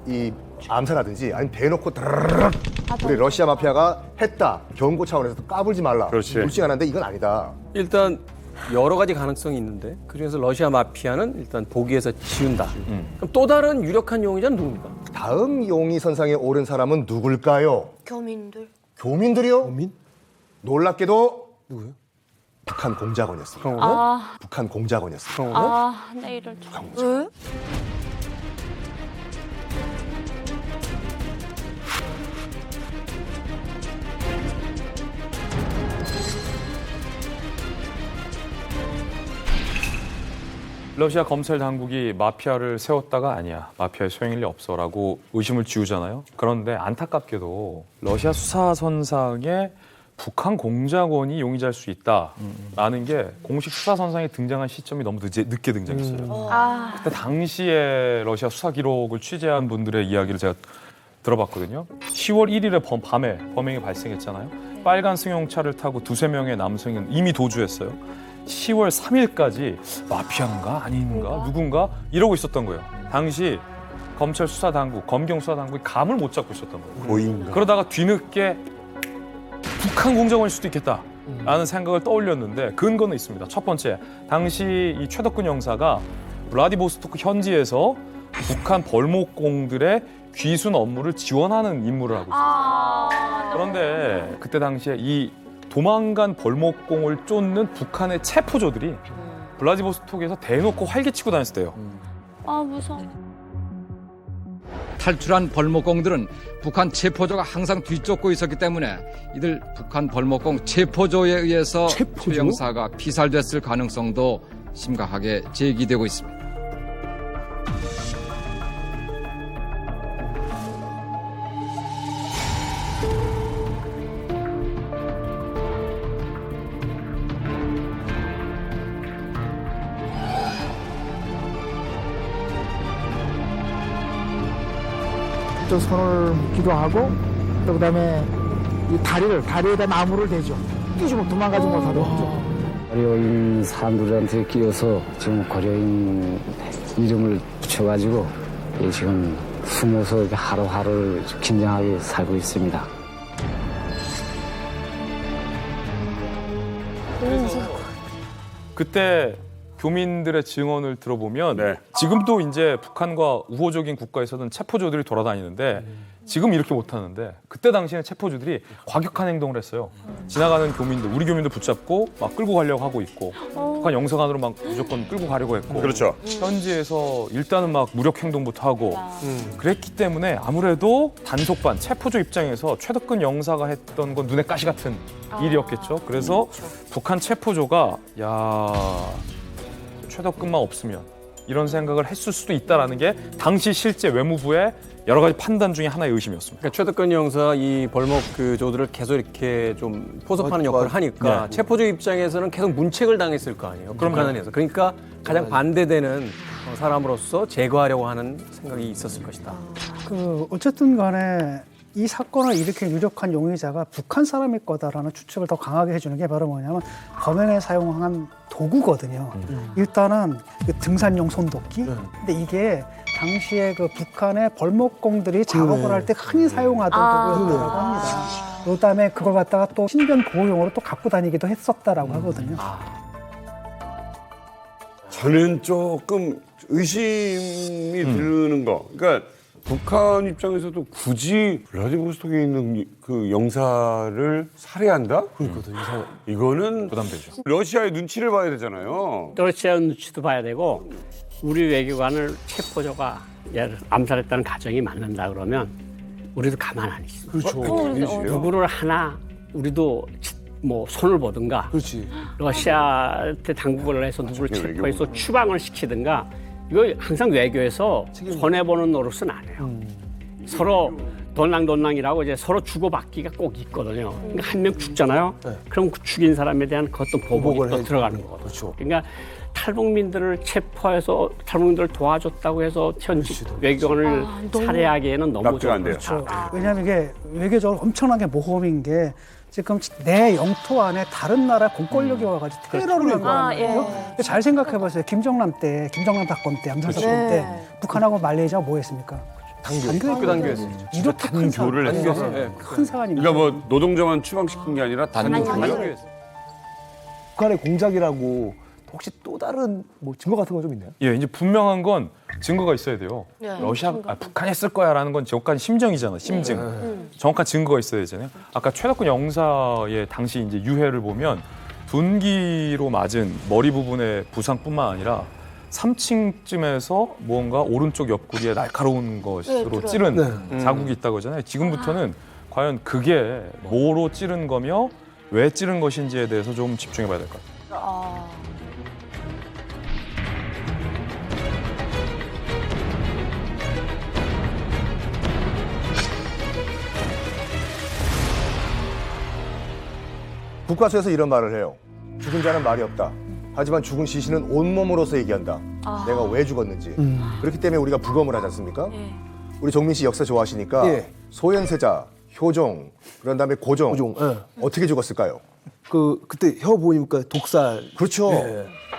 이 암살하든지 아니면 대놓고 드르륵 우리 러시아 마피아가 했다 경고 차원에서 까불지 말라. 그렇지. 물증하는데 이건 아니다. 일단 여러 가지 가능성이 있는데 그중에서 러시아 마피아는 일단 보기에서 지운다. 그럼 또 다른 유력한 용의자는 누굽니까? 다음 용의 선상에 오른 사람은 누굴까요? 교민들. 교민들이요? 교민? 놀랍게도 누구요? 북한 공작원이었습니다. 아, 북한 공작원이었습니다. 아, 내일을 왜? 러시아 검찰 당국이 마피아를 세웠다가 아니야. 마피아의 소행일리 없어라고 의심을 지우잖아요. 그런데 안타깝게도 러시아 수사선상에 북한 공작원이 용의자일 수 있다라는 게 공식 수사선상에 등장한 시점이 너무 늦게 등장했어요. 그때 당시에 러시아 수사 기록을 취재한 분들의 이야기를 제가 들어봤거든요. 10월 1일에 밤에 범행이 발생했잖아요. 빨간 승용차를 타고 두세 명의 남성은 이미 도주했어요. 10월 3일까지 마피아인가 아닌가 누군가 이러고 있었던 거예요. 당시 검찰 수사 당국, 검경 수사 당국이 감을 못 잡고 있었던 거예요. 고인가. 그러다가 뒤늦게 북한 공작원일 수도 있겠다라는 생각을 떠올렸는데 근거는 있습니다. 첫 번째, 당시 이 최덕근 형사가 블라디보스토크 현지에서 북한 벌목공들의 귀순 업무를 지원하는 임무를 하고 있었어요. 그런데 그때 당시에 이 도망간 벌목공을 쫓는 북한의 체포조들이 블라디보스토크에서 대놓고 활개치고 다녔대요. 아, 무서워. 탈출한 벌목공들은 북한 체포조가 항상 뒤쫓고 있었기 때문에 이들 북한 벌목공 체포조에 의해서 최 형사가 피살됐을 가능성도 심각하게 제기되고 있습니다. 저 손을 묶기도 하고 또 그다음에 이 다리에다 나무를 대죠. 뛰지 못 도망가지 못하도록. 고려인 사람들한테 끼어서 지금 고려인 이름을 붙여가지고 지금 숨어서 이렇게 하루하루 긴장하게 살고 있습니다. 그때 교민들의 증언을 들어보면 지금도 이제 북한과 우호적인 국가에서는 체포조들이 돌아다니는데 지금 이렇게 못하는데 그때 당시에는 체포조들이 과격한 행동을 했어요. 지나가는 교민들, 우리 교민들 붙잡고 막 끌고 가려고 하고 있고 북한 영사관으로 막 무조건 끌고 가려고 했고 그렇죠. 현지에서 일단은 막 무력 행동부터 하고 그랬기 때문에 아무래도 단속반, 체포조 입장에서 최덕근 영사가 했던 건 눈에 가시 같은 일이었겠죠. 그래서 북한 체포조가 최덕근만 없으면 이런 생각을 했을 수도 있다라는 게 당시 실제 외무부의 여러 가지 판단 중에 하나의 의심이었습니다. 그러니까 최덕근 형사 이 벌목 그 조들을 계속 이렇게 좀 포섭하는 역할을 하니까 체포조 입장에서는 계속 문책을 당했을 거 아니에요. 북한에서. 그러니까 가장 반대되는 사람으로서 제거하려고 하는 생각이 있었을 것이다. 어쨌든 간에 이 사건을 일으킨 유력한 용의자가 북한 사람일 거다라는 추측을 더 강하게 해주는 게 바로 뭐냐면 범행에 사용한 도구거든요. 일단은 그 등산용 손도끼. 근데 이게 당시에 그 북한의 벌목공들이 작업을 할 때 흔히 사용하던 도구였다고 합니다. 그다음에 그걸 갖다가 또 신변 보호용으로 또 갖고 다니기도 했었다라고 하거든요. 저는 조금 의심이 드는 거. 그러니까 북한 입장에서도 굳이 블라디보스톡에 있는 그 영사를 살해한다? 그러니까 이거는 부담되죠. 러시아의 눈치를 봐야 되잖아요. 러시아 눈치도 봐야 되고 우리 외교관을 체포조가 암살했다는 가정이 맞는다 그러면 우리도 가만 안 있어. 그렇죠. 누구를 하나 우리도 뭐 손을 보든가 그렇지. 러시아한테 당국을 해서 누구를 체포해서 추방을 시키든가 이거 항상 외교에서 손해보는 노릇은 안 해요. 서로 돈랑돈랑이라고 이제 서로 주고받기가 꼭 있거든요. 그러니까 한 명 죽잖아요. 그럼 그 죽인 사람에 대한 그것도 보복이 또 들어가는 거거든요. 그렇죠. 그러니까 탈북민들을 체포해서 탈북민들을 도와줬다고 해서 현직 외교관을 살해하기에는 너무 납득 안 돼요. 그렇죠. 왜냐하면 이게 외교적으로 엄청나게 모험인 게 지금 내 영토 안에 다른 나라 공권력이 와가지고 테러를 한 거예요. 잘 생각해보세요. 김정남 사건 때, 암살 사건 때 북한하고 말레이시아가 뭐 했습니까? 단교했어요. 이렇게 큰 단교를 했어요. 큰 사안입니다. 그러니까 뭐 노동자만 추방시킨 게 아니라 단교요? 북한의 공작이라고 혹시 또 다른 뭐 증거 같은 거 좀 있나요? 예, 이제 분명한 건 증거가 있어야 돼요. 북한이 했을 거야라는 건 정확한 심정이잖아, 심증. 정확한 증거가 있어야 되잖아요. 아까 최덕근 영사의 당시 이제 유해를 보면 둔기로 맞은 머리 부분의 부상뿐만 아니라 3층쯤에서 무언가 오른쪽 옆구리에 날카로운 것으로 찌른 자국이 있다고 하잖아요. 지금부터는 과연 그게 뭐로 찌른 거며 왜 찌른 것인지에 대해서 좀 집중해 봐야 될 것 같아요. 국가수에서 이런 말을 해요. 죽은 자는 말이 없다. 하지만 죽은 시신은 온몸으로서 얘기한다. 내가 왜 죽었는지. 그렇기 때문에 우리가 부검을 하지 않습니까? 우리 정민 씨 역사 좋아하시니까 소현세자, 효종, 그런 다음에 고종, 어떻게 죽었을까요? 그때 혀 보니까 독살. 그렇죠.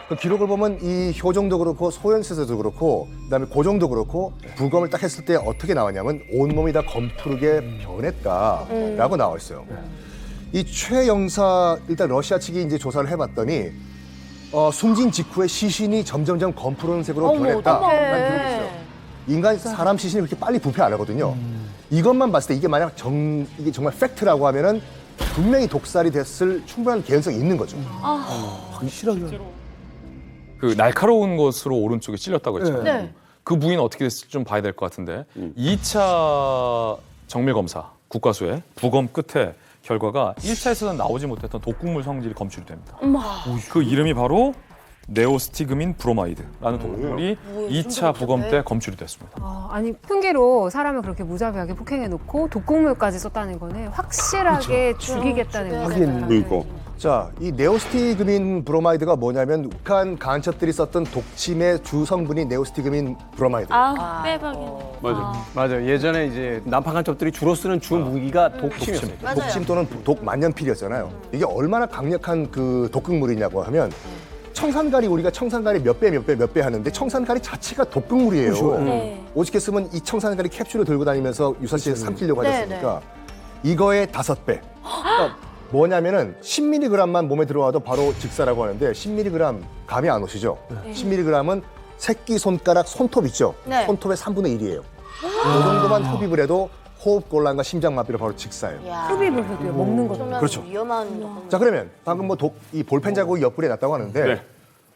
그 기록을 보면 이 효종도 그렇고 소현세자도 그렇고 그다음에 고종도 그렇고 부검을 딱 했을 때 어떻게 나왔냐면 온몸이 다 검푸르게 변했다라고 나와 있어요. 이 최 영사 일단 러시아 측이 이제 조사를 해봤더니 숨진 직후에 시신이 점점점 검푸른 색으로 변했다라는 기록이 있어요. 인간 사람 시신이 그렇게 빨리 부패 안 하거든요. 이것만 봤을 때 이게 만약 이게 정말 팩트라고 하면은 분명히 독살이 됐을 충분한 개연성이 있는 거죠. 확실하게. 그 날카로운 것으로 오른쪽에 찔렸다고 했잖아요. 그 부위는 어떻게 됐을지 좀 봐야 될 것 같은데 2차 정밀 검사 국과수의 부검 끝에 결과가 1차에서는 나오지 못했던 독극물 성질이 검출이 됩니다. 그 이름이 바로 네오스티그민 브로마이드라는 독극물이 2차 부검 때 검출이 됐습니다. 아니 흉기로 사람을 그렇게 무자비하게 폭행해놓고 독극물까지 썼다는 거는 확실하게 죽이겠다는 거예요. 그러니까. 자, 이 네오스티그민 브로마이드가 뭐냐면 북한 간첩들이 썼던 독침의 주 성분이 네오스티그민 브로마이드. 빼박이. 맞아요. 예전에 이제 남판 간첩들이 주로 쓰는 주 무기가 독침이었어요. 독침 또는 독 만년필이었잖아요. 이게 얼마나 강력한 그 독극물이냐고 하면 청산가리 우리가 청산가리 몇 배 하는데 청산가리 자체가 독극물이에요. 오죽했으면 이 청산가리 캡슐을 들고 다니면서 유사시에 삼키려고 하지 않습니까? 이거의 5배. 그러니까 뭐냐면은 10mg만 몸에 들어와도 바로 즉사라고 하는데 10mg 감이 안 오시죠? 10mg은 새끼 손가락 손톱 있죠? 손톱의 3분의 1이에요. 이 정도만 흡입을 해도 호흡곤란과 심장마비로 바로 직사예요. 흡입을 해도요, 먹는 거죠. 그렇죠. 위험한. 자, 그러면 방금 뭐 이 볼펜 자국이 옆구리에 났다고 하는데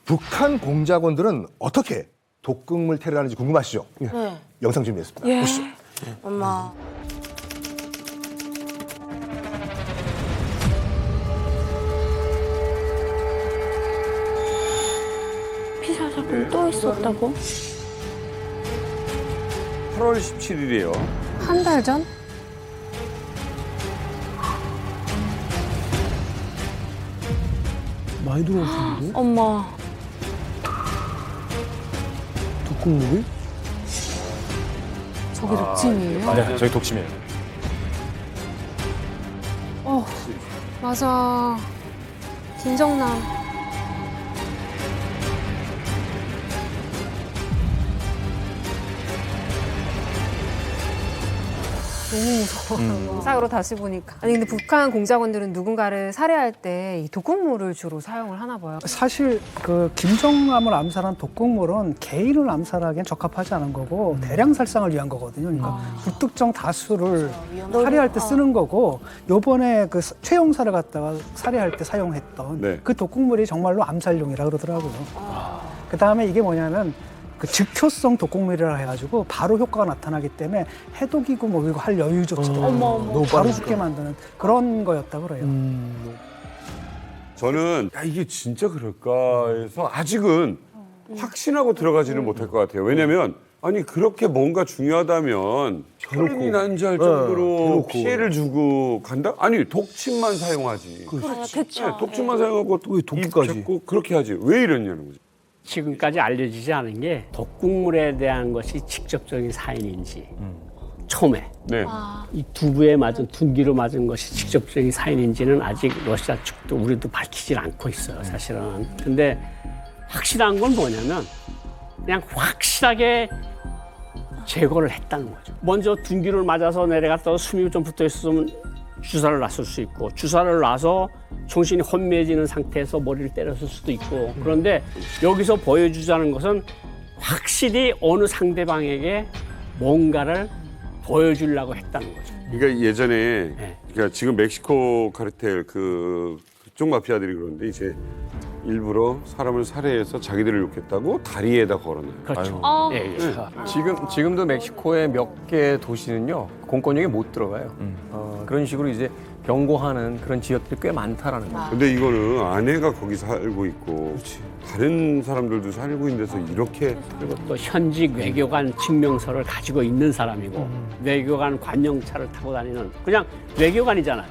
북한 공작원들은 어떻게 독극물 테러를 하는지 궁금하시죠? 영상 준비했습니다. 보시죠. 엄마. 피살 사건 또 있었다고? 8월 17일이에요. 한 달 전? 많이 들어오시는데? 엄마. 독극물이? 저게 독침이에요? 네, 저희 독침이에요. 맞아. 김정남. 너무 무서워요. 영상으로 다시 보니까. 아니 근데 북한 공작원들은 누군가를 살해할 때 이 독극물을 주로 사용을 하나 봐요. 사실 그 김정남을 암살한 독극물은 개인을 암살하기엔 적합하지 않은 거고 대량 살상을 위한 거거든요. 그러니까 불특정 다수를 살해할 때 쓰는 거고 요번에 그 최 형사를 갖다가 살해할 때 사용했던 네. 그 독극물이 정말로 암살용이라 그러더라고요. 그 다음에 이게 뭐냐면 그 즉효성 독극물이라 해가지고 바로 효과가 나타나기 때문에 해독이고 뭐이고 할 여유조차도 너무 바로 빠르니까. 죽게 만드는 그런 거였다고 그래요. 저는 야, 이게 진짜 그럴까 해서 아직은 확신하고 들어가지는 못할 것 같아요. 왜냐면 아니 그렇게 뭔가 중요하다면 혈흔이 난지할 정도로 대놓고. 피해를 주고 간다? 아니 독침만 사용하지. 그렇죠. 네, 독침만 사용하고 왜 독기까지? 입 잡고 그렇게 하지. 왜 이랬냐는 거지. 지금까지 알려지지 않은 게 독극물에 대한 것이 직접적인 사인인지 처음에 네. 이 두부에 맞은 둔기로 맞은 것이 직접적인 사인인지는 아직 러시아 측도 우리도 밝히질 않고 있어요, 사실은. 근데 확실한 건 뭐냐면 그냥 확실하게 제거를 했다는 거죠. 먼저 둔기를 맞아서 내려갔다가 숨이 좀 붙어 있었으면 주사를 놨을 수 있고, 주사를 놔서 정신이 혼미해지는 상태에서 머리를 때렸을 수도 있고, 그런데 여기서 보여주자는 것은 확실히 어느 상대방에게 뭔가를 보여주려고 했다는 거죠. 그러니까 예전에 그러니까 지금 멕시코 카르텔 그쪽 마피아들이 그러는데 이제 일부러 사람을 살해해서 자기들을 욕했다고 다리에다 걸어놔요. 그렇죠. 예, 예. 지금도 멕시코의 몇 개 도시는요 공권력에 못 들어가요. 그런 식으로 이제 경고하는 그런 지역들이 꽤 많다라는 거죠. 근데 이거는 아내가 거기 살고 있고 다른 사람들도 살고 있는 데서 이렇게 그리고 또 현직 외교관 증명서를 가지고 있는 사람이고 외교관 관용차를 타고 다니는 그냥 외교관이잖아요.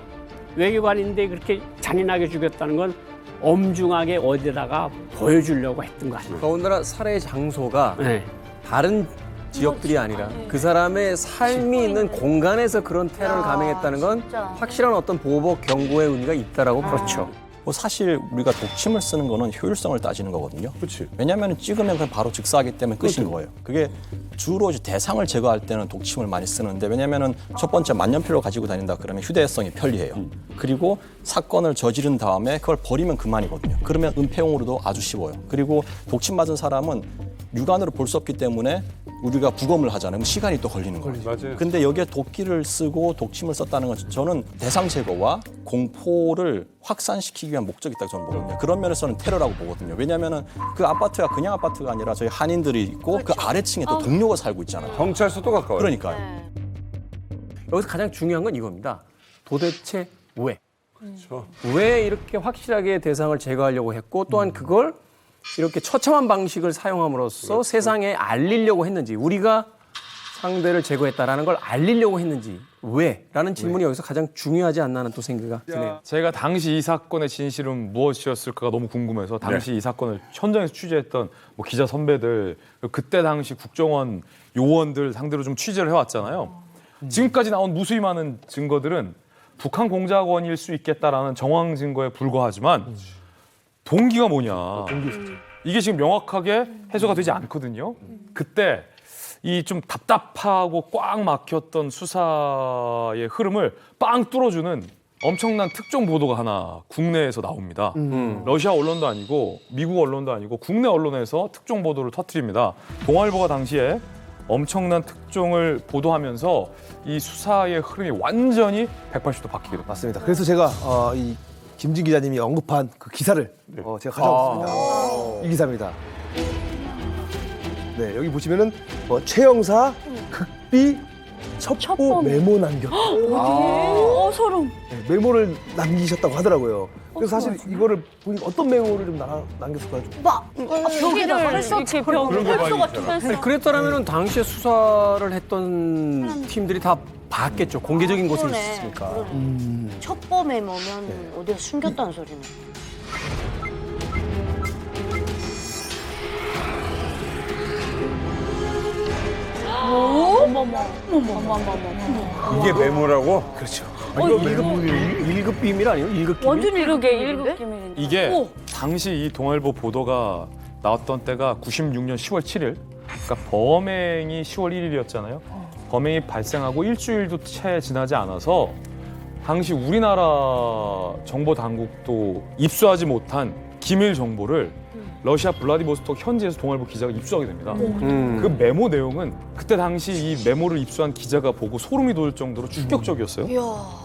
외교관인데 그렇게 잔인하게 죽였다는 건 엄중하게 어디다가 보여주려고 했던 거 아니에요. 더군다나 살해 장소가 네. 다른 지역들이 아니라 그 사람의 삶이 있는 공간에서 그런 테러를 감행했다는 건 확실한 어떤 보복 경고의 의미가 있다라고 그렇죠. 뭐 사실 우리가 독침을 쓰는 거는 효율성을 따지는 거거든요. 그렇지. 왜냐하면 찍으면 그냥 바로 즉사하기 때문에 끝인 거예요. 그게 주로 이제 대상을 제거할 때는 독침을 많이 쓰는데 왜냐하면은 첫 번째 만년필로 가지고 다닌다 그러면 휴대성이 편리해요. 그리고 사건을 저지른 다음에 그걸 버리면 그만이거든요. 그러면 은폐용으로도 아주 쉬워요. 그리고 독침 맞은 사람은 육안으로 볼 수 없기 때문에 우리가 부검을 하잖아요. 그럼 시간이 또 걸리는 거예요. 맞아요. 근데 여기에 도끼를 쓰고 독침을 썼다는 건 저는 대상 제거와 공포를 확산시키기 위한 목적이 있다고 저는 보거든요. 그런 면에서는 테러라고 보거든요. 왜냐하면 그 아파트가 그냥 아파트가 아니라 저희 한인들이 있고 그 아래층에 또 동료가 살고 있잖아요. 경찰서도 가까워요. 그러니까요. 여기서 가장 중요한 건 이겁니다. 도대체 왜? 그렇죠. 왜 이렇게 확실하게 대상을 제거하려고 했고 또한 그걸 이렇게 처참한 방식을 사용함으로써 세상에 알리려고 했는지 우리가 상대를 제거했다라는 걸 알리려고 했는지 왜? 라는 질문이 여기서 가장 중요하지 않나 하는 또 생각이 드네요. 제가 당시 이 사건의 진실은 무엇이었을까가 너무 궁금해서 당시 이 사건을 현장에서 취재했던 뭐 기자 선배들 그때 당시 국정원 요원들 상대로 좀 취재를 해왔잖아요. 지금까지 나온 무수히 많은 증거들은 북한 공작원일 수 있겠다라는 정황 증거에 불과하지만 동기가 뭐냐. 이게 지금 명확하게 해소가 되지 않거든요. 그때 이 좀 답답하고 꽉 막혔던 수사의 흐름을 빵 뚫어주는 엄청난 특종 보도가 하나 국내에서 나옵니다. 러시아 언론도 아니고 미국 언론도 아니고 국내 언론에서 특종 보도를 터뜨립니다. 동아일보가 당시에 엄청난 특종을 보도하면서 이 수사의 흐름이 완전히 180도 바뀌게 됩니다. 맞습니다. 그래서 제가 이 김진 기자님이 언급한 그 기사를 제가 가져왔습니다. 이 기사입니다. 네, 여기 보시면은 최 형사 극비 첩보 메모 남겼다. 소름. 네, 메모를 남기셨다고 하더라고요. 그래서 사실 이거를 보니까 어떤 메모를 좀 남겼을까요? 벽에다가 이렇게 펄소 같은 거. 그랬더라면 당시에 수사를 했던 팀들이 다 봤겠죠. 공개적인 곳에 있으니까. 첩보 메모면 어디에 숨겼다는 소리네. 어머머. 이게 메모라고? 그렇죠. 이거 1급 비밀 아니에요? 1급 비밀? 완전 이렇게 1급 기밀인데. 이게 당시 이 동아일보 보도가 나왔던 때가 96년 10월 7일. 그러니까 범행이 10월 1일이었잖아요. 범행이 발생하고 일주일도 채 지나지 않아서 당시 우리나라 정보 당국도 입수하지 못한 기밀 정보를 러시아 블라디보스토크 현지에서 동아일보 기자가 입수하게 됩니다. 그 메모 내용은 그때 당시 이 메모를 입수한 기자가 보고 소름이 돋을 정도로 충격적이었어요.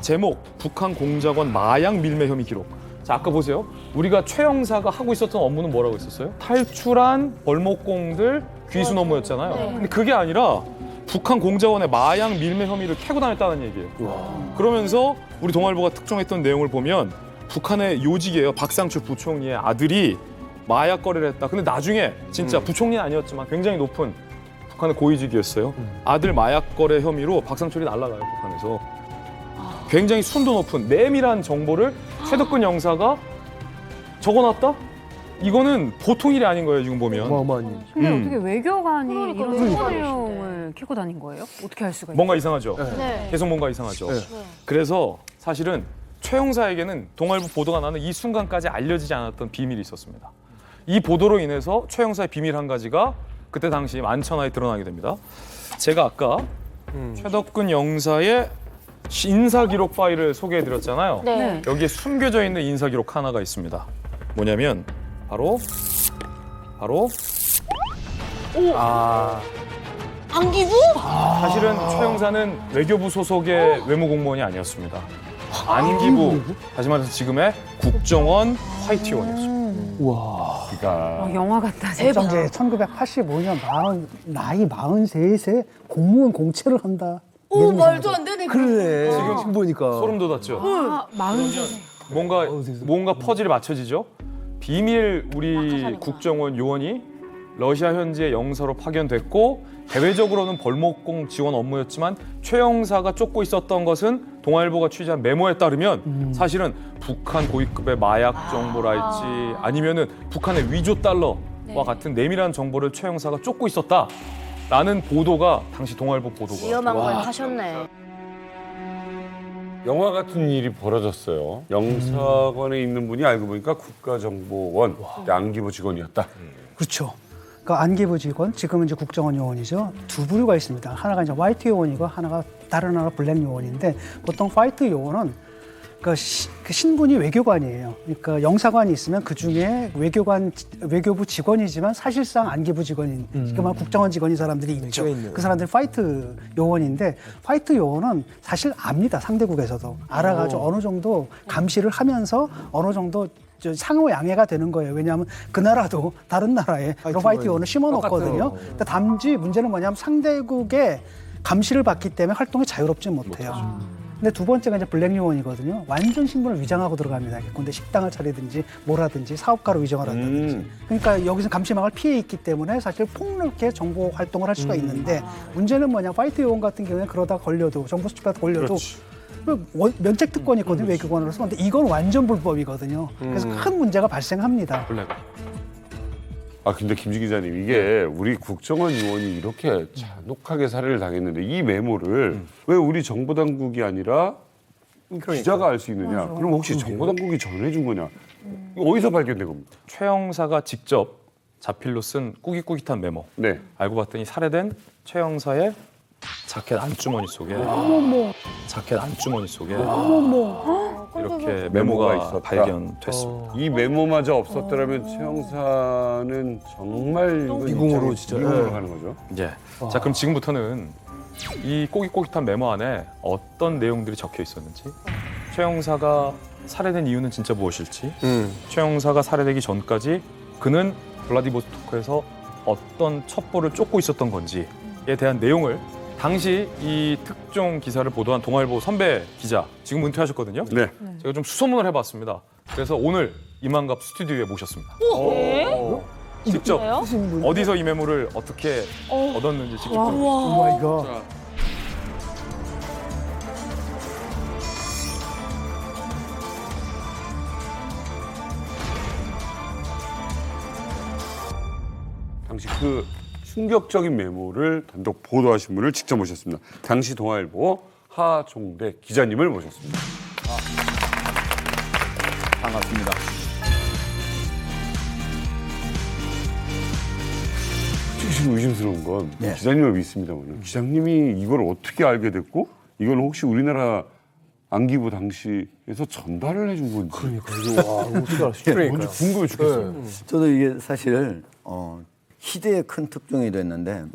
제목, 북한 공작원 마약 밀매 혐의 기록. 자, 아까 보세요. 우리가 최 형사가 하고 있었던 업무는 뭐라고 했었어요? 탈출한 벌목공들 귀순 업무였잖아요. 근데 그게 아니라 북한 공작원의 마약 밀매 혐의를 캐고 다녔다는 얘기예요. 그러면서 우리 동아일보가 특종했던 내용을 보면 북한의 요직이에요. 박상철 부총리의 아들이 마약 거래를 했다. 근데 나중에 진짜 부총리는 아니었지만 굉장히 높은 북한의 고위직이었어요. 아들 마약 거래 혐의로 박상철이 날아가요, 북한에서. 굉장히 순도 높은 내밀한 정보를 최덕근 영사가 적어놨다? 이거는 보통 일이 아닌 거예요, 지금 보면. 근데 어떻게 외교관이 이런 정보 내용을 캐고 다닌 거예요? 어떻게 할 수가 있어요? 뭔가 이상하죠? 네. 계속 뭔가 이상하죠? 그래서 사실은 최 형사에게는 동아일보 보도가 나는 이 순간까지 알려지지 않았던 비밀이 있었습니다. 이 보도로 인해서 최 형사의 비밀 한 가지가 그때 당시 만천하에 드러나게 됩니다. 제가 아까 최덕근 영사의 인사기록 파일을 소개해드렸잖아요. 네. 여기에 숨겨져 있는 인사기록 하나가 있습니다. 뭐냐면 바로 안기부? 사실은 최 형사는 외교부 소속의 외무공무원이 아니었습니다. 안기부, 다시 말해서 지금의 국정원 화이트 요원이었습니다. 우와. 그러니까 영화 같다. 이제 1985년 나이 43세 공무원 공채를 한다. 오, 말도 안 되네. 그러네. 지금 보니까. 소름 돋았죠? 마흔세. 뭔가 퍼즐이 맞춰지죠? 비밀 우리 국정원 요원이 러시아 현지의 영사로 파견됐고 대외적으로는 벌목공 지원 업무였지만 최 형사가 쫓고 있었던 것은 동아일보가 취재한 메모에 따르면 사실은 북한 고위급의 마약 정보랄지 아니면은 북한의 위조 달러와 같은 내밀한 정보를 최 형사가 쫓고 있었다라는 보도가 당시 동아일보 보도가 위험한 걸 하셨네. 영화 같은 일이 벌어졌어요. 영사관에 있는 분이 알고 보니까 국가정보원 안기부 직원이었다. 그렇죠. 그 안기부 직원, 지금은 이제 국정원 요원이죠. 두 부류가 있습니다. 하나가 이제 화이트 요원이고 하나가 다른 하나 블랙 요원인데 보통 화이트 요원은 그 신분이 외교관이에요. 그러니까 영사관이 있으면 그 중에 외교부 직원이지만 사실상 안기부 직원인, 그러니까 국정원 직원인 사람들이 있죠. 그 사람들이 화이트 요원인데 화이트 요원은 사실 압니다. 상대국에서도 알아가지고 어느 정도 감시를 하면서 어느 정도 상호 양해가 되는 거예요. 왜냐하면 그 나라도 다른 나라에 화이트 요원을 심어놓거든요. 근데 단지 문제는 뭐냐면 상대국의 감시를 받기 때문에 활동이 자유롭지 못해요. 근데 두 번째가 이제 블랙 요원이거든요. 완전 신분을 위장하고 들어갑니다. 근데 식당을 차리든지 뭐라든지 사업가로 위장을 한다든지. 그러니까 여기서 감시망을 피해 있기 때문에 사실 폭넓게 정보 활동을 할 수가 있는데 문제는 뭐냐, 화이트 요원 같은 경우에 그러다 걸려도 정보 수집하다 걸려도 면책 특권이 있거든요. 외교관으로서. 근데 이건 완전 불법이거든요. 그래서 큰 문제가 발생합니다. 근데 김지 기자님, 이게 우리 국정원 요원이 이렇게 잔혹하게 살해를 당했는데 이 메모를 왜 우리 정보당국이 아니라 기자가 알 수 있느냐? 그럼 혹시 정보당국이 전해준 거냐? 이거 어디서 발견된 겁니까? 최 형사가 직접 자필로 쓴 꾸깃꾸깃한 메모. 네. 알고 봤더니 살해된 최 형사의 자켓 안주머니 속에 이렇게 메모가 있었다. 발견됐습니다. 이 메모마저 없었더라면 최 형사는 정말 미궁으로 진짜 미궁으로 가는 거죠. 예. 자, 그럼 지금부터는 이 꼬깃꼬깃한 메모 안에 어떤 내용들이 적혀 있었는지, 최 형사가 살해된 이유는 진짜 무엇일지, 최 형사가 살해되기 전까지 그는 블라디보스토크에서 어떤 첩보를 쫓고 있었던 건지에 대한 내용을 당시 이 특종 기사를 보도한 동아일보 선배 기자, 지금 은퇴하셨거든요. 네. 제가 좀 수소문을 해봤습니다. 그래서 오늘 이만갑 스튜디오에 모셨습니다. 직접 어디서 이 메모를 어떻게 얻었는지 직접 오 마이 갓. 당시 그 충격적인 메모를 단독 보도하신 분을 직접 모셨습니다. 당시 동아일보 하종대 기자님을 모셨습니다. 지금 사실 의심스러운 건 네. 기자님을 믿습니다만 기자님이 이걸 어떻게 알게 됐고 이걸 혹시 우리나라 안기부 당시에서 전달을 해준 건지. 그러니까 이거 와 어떻게 알았지? 뭔지 궁금해 죽겠어요. 저도 이게 사실 희대의 큰 특종이 됐는데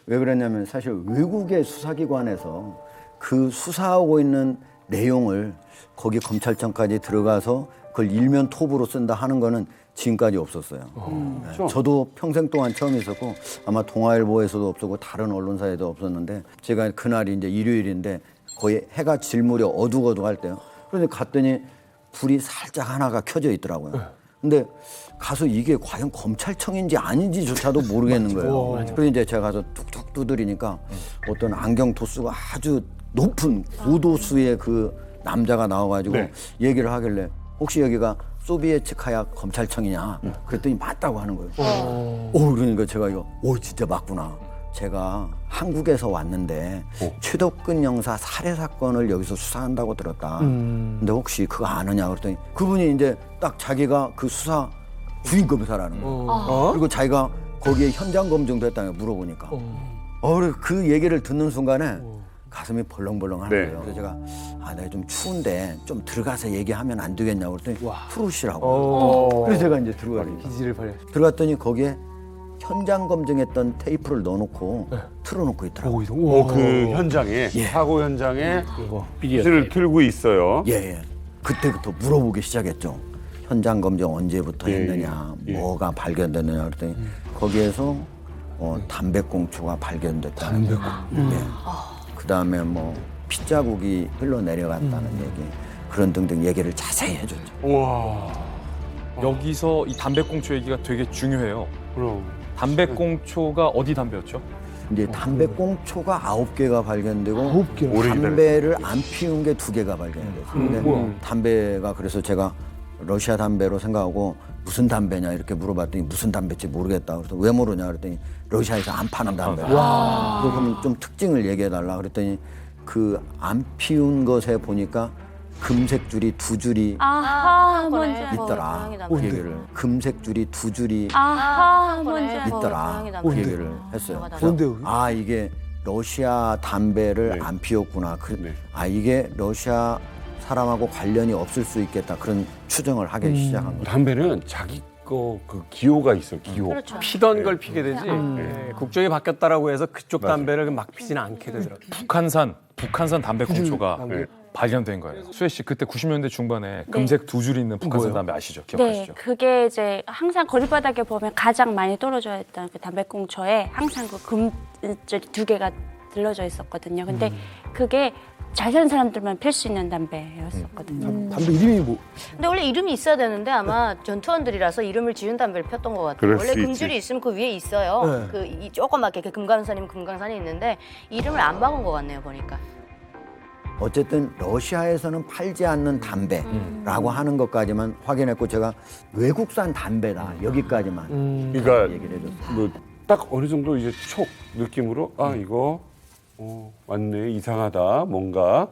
왜 그랬냐면 사실 외국의 수사기관에서 그 수사하고 있는 내용을 거기 검찰청까지 들어가서 그걸 일면 톱으로 쓴다 하는 거는 지금까지 없었어요. 네. 저도 평생 동안 처음 있었고 아마 동아일보에서도 없었고 다른 언론사에도 없었는데 제가 그날이 이제 일요일인데 거의 해가 질 무렵 어둑어둑할 때요. 그런데 갔더니 불이 살짝 하나가 켜져 있더라고요. 근데 가서 이게 과연 검찰청인지 아닌지조차도 모르겠는 거예요. 그래서 이제 제가 가서 툭툭 두드리니까 어떤 안경 도수가 아주 높은 고도수의 그 남자가 나와가지고 얘기를 하길래 혹시 여기가 소비에트카야 검찰청이냐 그랬더니 맞다고 하는 거예요. 그러니까 제가 이거 진짜 맞구나. 제가 한국에서 왔는데 최덕근 형사 살해 사건을 여기서 수사한다고 들었다. 근데 혹시 그거 아느냐 그랬더니 그분이 이제 딱 자기가 그 수사 주인 검사라는 거예요. 그리고 자기가 거기에 현장 검증도 했다고 물어보니까 그 얘기를 듣는 순간에 가슴이 벌렁벌렁 하는 거예요. 그래서 제가 내가 좀 추운데 좀 들어가서 얘기하면 안 되겠냐고 그랬더니 풀으시라고. 그래서 제가 이제 들어갔더니 거기에 현장 검증했던 테이프를 넣어놓고 틀어놓고 있더라고요. 그 현장에 사고 현장에 피를 틀고 있어요. 예. 그때부터 물어보기 시작했죠. 현장 검증 언제부터 했느냐, 뭐가 발견됐느냐 그랬더니 거기에서 담배꽁초가 발견됐다. 그다음에 뭐 핏자국이 흘러내려갔다는 얘기 그런 등등 얘기를 자세히 해줬죠. 여기서 이 담배꽁초 얘기가 되게 중요해요. 그럼. 담배꽁초가 어디 담배였죠? 이제 담배꽁초가 9개가 발견되고 담배를 안 피운 게 2개가 발견이 됐어요. 근데 담배가 그래서 제가 러시아 담배로 생각하고 무슨 담배냐 이렇게 물어봤더니 무슨 담배인지 모르겠다. 그래서 왜 모르냐 그랬더니 러시아에서 안 파는 담배. 그럼 좀 특징을 얘기해달라 그랬더니 그 안 피운 것에 보니까 금색 줄이 2줄이 있더라. 그 얘기를 금색 줄이 2줄이 있더라. 그 얘기를 했어요. 그래서 이게 러시아 담배를 안 피웠구나. 이게 러시아 사람하고 관련이 없을 수 있겠다. 그런 추정을 하기 시작한 거예요. 담배는 자기 거 그 기호가 있어. 기호. 그렇죠. 피던 걸 피게 되지. 국정이 바뀌었다라고 해서 그쪽 담배를 막 피지는 않게 되더라고요. 북한산 담배꽁초가 발견된 거예요. 수혜 씨 그때 90년대 중반에 금색 2줄 있는 북한산 담배 아시죠? 기억하시죠? 네, 그게 이제 항상 거리바닥에 보면 가장 많이 떨어져 있던 그 담배꽁초에 항상 그 금줄이 2개가 들러져 있었거든요. 근데 그게 잘 사는 사람들만 필 수 있는 담배였었거든요. 담배 이름이 뭐? 근데 원래 이름이 있어야 되는데 아마 전투원들이라서 이름을 지은 담배를 폈던 것 같아요. 원래 금줄이 있으면 그 위에 있어요. 이 조그맣게 금강산이면 금강산이 있는데 이름을 안 박은 것 같네요 보니까. 어쨌든 러시아에서는 팔지 않는 담배라고 하는 것까지만 확인했고 제가 외국산 담배다 여기까지만 그러니까 얘기를 해줬어요. 뭐 딱 어느 정도 이제 촉 느낌으로 이거 왔네 이상하다 뭔가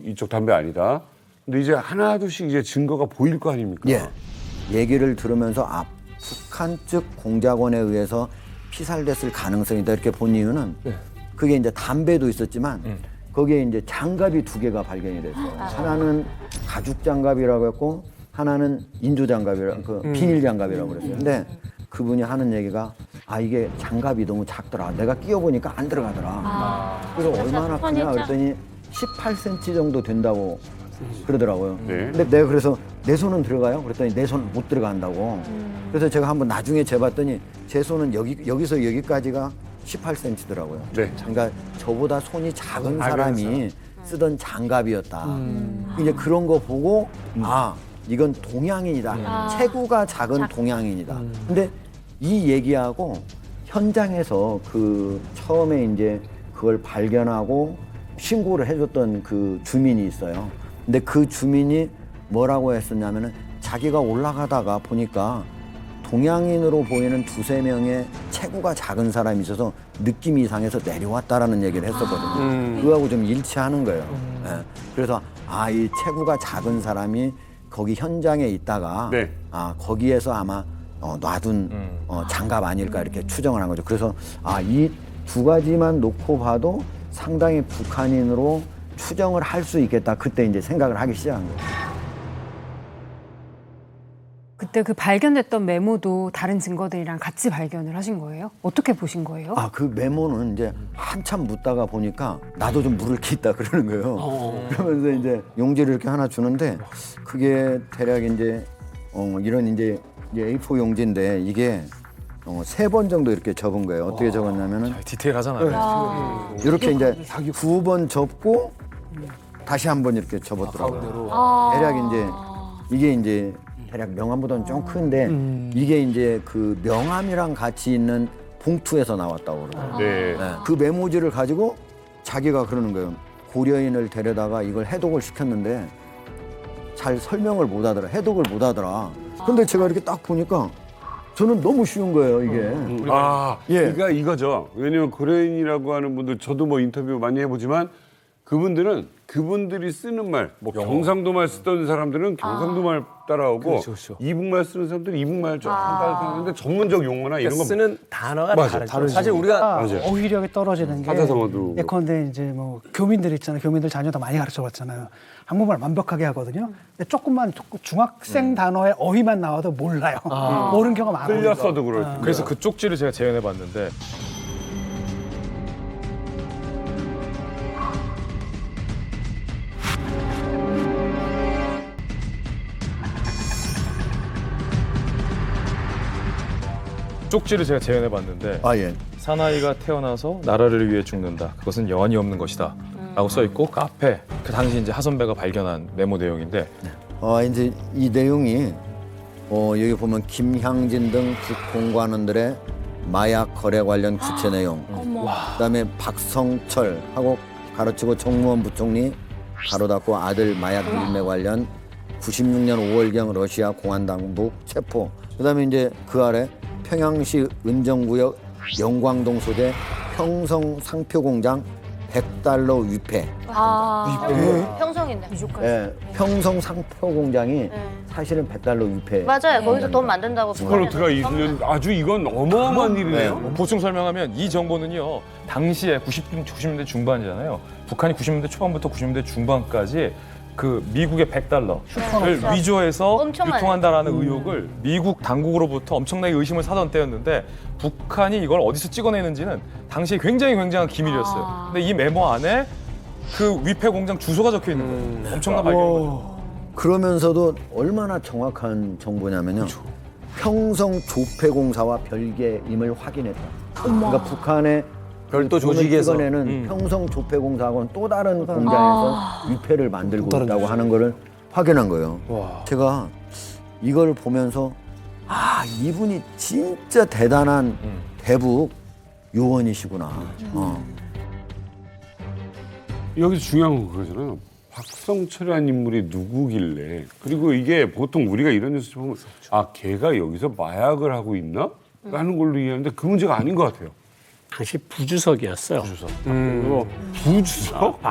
이쪽 담배 아니다. 근데 이제 하나둘씩 이제 증거가 보일 거 아닙니까? 얘기를 들으면서 북한 측 공작원에 의해서 피살됐을 가능성이다 이렇게 본 이유는 그게 이제 담배도 있었지만 거기에 이제 장갑이 2개가 발견이 됐어요. 하나는 가죽 장갑이라고 했고 하나는 인조 장갑이라고 비닐 장갑이라고 그랬어요. 근데 그분이 하는 얘기가 이게 장갑이 너무 작더라. 내가 끼워보니까 안 들어가더라. 그래서 얼마나 크냐 그랬더니 18cm 정도 된다고 그러더라고요. 근데 내가 그래서 내 손은 들어가요? 그랬더니 내 손은 못 들어간다고. 그래서 제가 한번 나중에 재봤더니 제 손은 여기서 여기까지가 18cm더라고요. 그러니까 저보다 손이 작은 사람이 쓰던 장갑이었다. 이제 그런 거 보고 이건 동양인이다. 체구가 작은 동양인이다. 근데 이 얘기하고 현장에서 그 처음에 이제 그걸 발견하고 신고를 해줬던 그 주민이 있어요. 근데 그 주민이 뭐라고 했었냐면은 자기가 올라가다가 보니까 동양인으로 보이는 2-3명의 체구가 작은 사람이 있어서 느낌이 이상해서 내려왔다라는 얘기를 했었거든요. 그거하고 좀 일치하는 거예요. 그래서 이 체구가 작은 사람이 거기 현장에 있다가 거기에서 아마 놔둔 장갑 아닐까 이렇게 추정을 한 거죠. 그래서 이 두 가지만 놓고 봐도 상당히 북한인으로 추정을 할 수 있겠다. 그때 이제 생각을 하기 시작한 거예요. 그때 그 발견됐던 메모도 다른 증거들이랑 같이 발견을 하신 거예요? 어떻게 보신 거예요? 그 메모는 이제 한참 묻다가 보니까 나도 좀 물을 게 있다 그러는 거예요. 그러면서 이제 용지를 이렇게 하나 주는데 그게 대략 이제 이런 이제 A4 용지인데 이게 3번 정도 이렇게 접은 거예요. 어떻게 적었냐면은 디테일하잖아요. 이렇게 이제 2번 접고 다시 한 번 이렇게 접었더라고요. 대략 이제 이게 이제 대략 명함보다는 좀 큰데 이게 이제 그 명함이랑 같이 있는 봉투에서 나왔다고 그러더라고요. 네. 그 메모지를 가지고 자기가 그러는 거예요. 고려인을 데려다가 이걸 해독을 시켰는데 잘 설명을 못 하더라. 해독을 못 하더라. 근데 제가 이렇게 딱 보니까 저는 너무 쉬운 거예요, 이게. 그러니까 이거죠. 왜냐면 고려인이라고 하는 분들 저도 뭐 인터뷰 많이 해보지만 그분들은 그분들이 쓰는 말, 뭐 경상도 말 쓰던 사람들은 경상도 말 따라오고 이북말 쓰는 사람들은 이북말 좀 따라하는데 전문적 용어나 이런 거 쓰는 단어가 맞아, 다르죠. 사실 우리가 어휘력이 떨어지는 게 사자성어도 예컨대 이제 뭐 교민들 있잖아요. 교민들 자녀도 많이 가르쳐 봤잖아요. 한국말 완벽하게 하거든요. 근데 조금만 중학생 단어의 어휘만 나와도 몰라요. 모르는 경우가 많아요. 틀렸어도 그렇고. 그래서 그 쪽지를 제가 재현해봤는데 쪽지를 제가 재현해봤는데 사나이가 태어나서 나라를 위해 죽는다. 그것은 여한이 없는 것이다. 라고 써있고 그 앞에 그 당시 이제 하선배가 발견한 메모 내용인데 이제 이 내용이 여기 보면 김향진 등 북공관원들의 마약 거래 관련 구체 내용, 그다음에 박성철하고 가로치고 정무원 부총리 가로 닫고 아들 마약 밀매 관련 96년 5월경 러시아 공안당국 체포, 그다음에 이제 그 아래 평양시 은정구역 영광동 소재 평성 상표공장 100달러 위패. 평성인데. 네, 평성 상표공장이 사실은 100달러 위패. 맞아요. 거기서 돈 만든다고. 스카로트가 있는 아주 이건 어마어마한 일이네요. 보충 설명하면 이 정보는요. 당시에 90년대 중반이잖아요. 북한이 90년대 초반부터 90년대 중반까지 그 미국의 100달러를 위조해서 유통한다라는 의혹을 미국 당국으로부터 엄청나게 의심을 사던 때였는데 북한이 이걸 어디서 찍어내는지는 당시에 굉장한 기밀이었어요. 근데 이 메모 안에 그 위패 공장 주소가 적혀 있는 거예요. 엄청난 발견이죠. 그러면서도 얼마나 정확한 정보냐면요. 평성 조폐공사와 별개임을 확인했다. 그러니까 북한의 별도 조직에서 찍어내는 평성 조폐공사하고는 또 다른 공장에서 위패를 만들고 있다고 하는 거를 확인한 거예요. 제가 이걸 보면서 이분이 진짜 대단한 대북 요원이시구나. 여기서 중요한 건 그거잖아요. 박성철이라는 인물이 누구길래, 그리고 이게 보통 우리가 이런 뉴스 보면 걔가 여기서 마약을 하고 있나? 라는 걸로 이해하는데 그 문제가 아닌 것 같아요. 당시 부주석이었어요. 부주석. 그리고 부주석?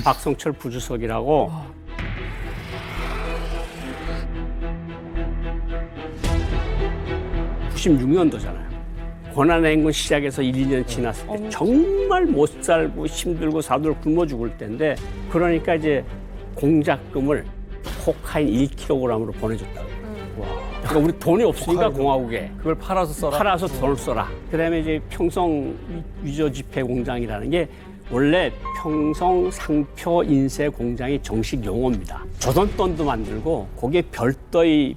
박성철 부주석이라고. (96년도잖아요) 고난행군 시작해서 1, 2년 지났을 때 정말 못 살고 힘들고 사도를 굶어 죽을 때인데, 그러니까 이제 공작금을 코카인 1kg으로 보내줬다고. 그러니까 우리 돈이 없으니까 공화국에 그걸 팔아서 써라. 팔아서 돈을 써라. 그다음에 이제 평성 위조 지폐 공장이라는 게 원래 평성 상표 인쇄 공장이 정식 용어입니다. 조선돈도 만들고 거기에 별도의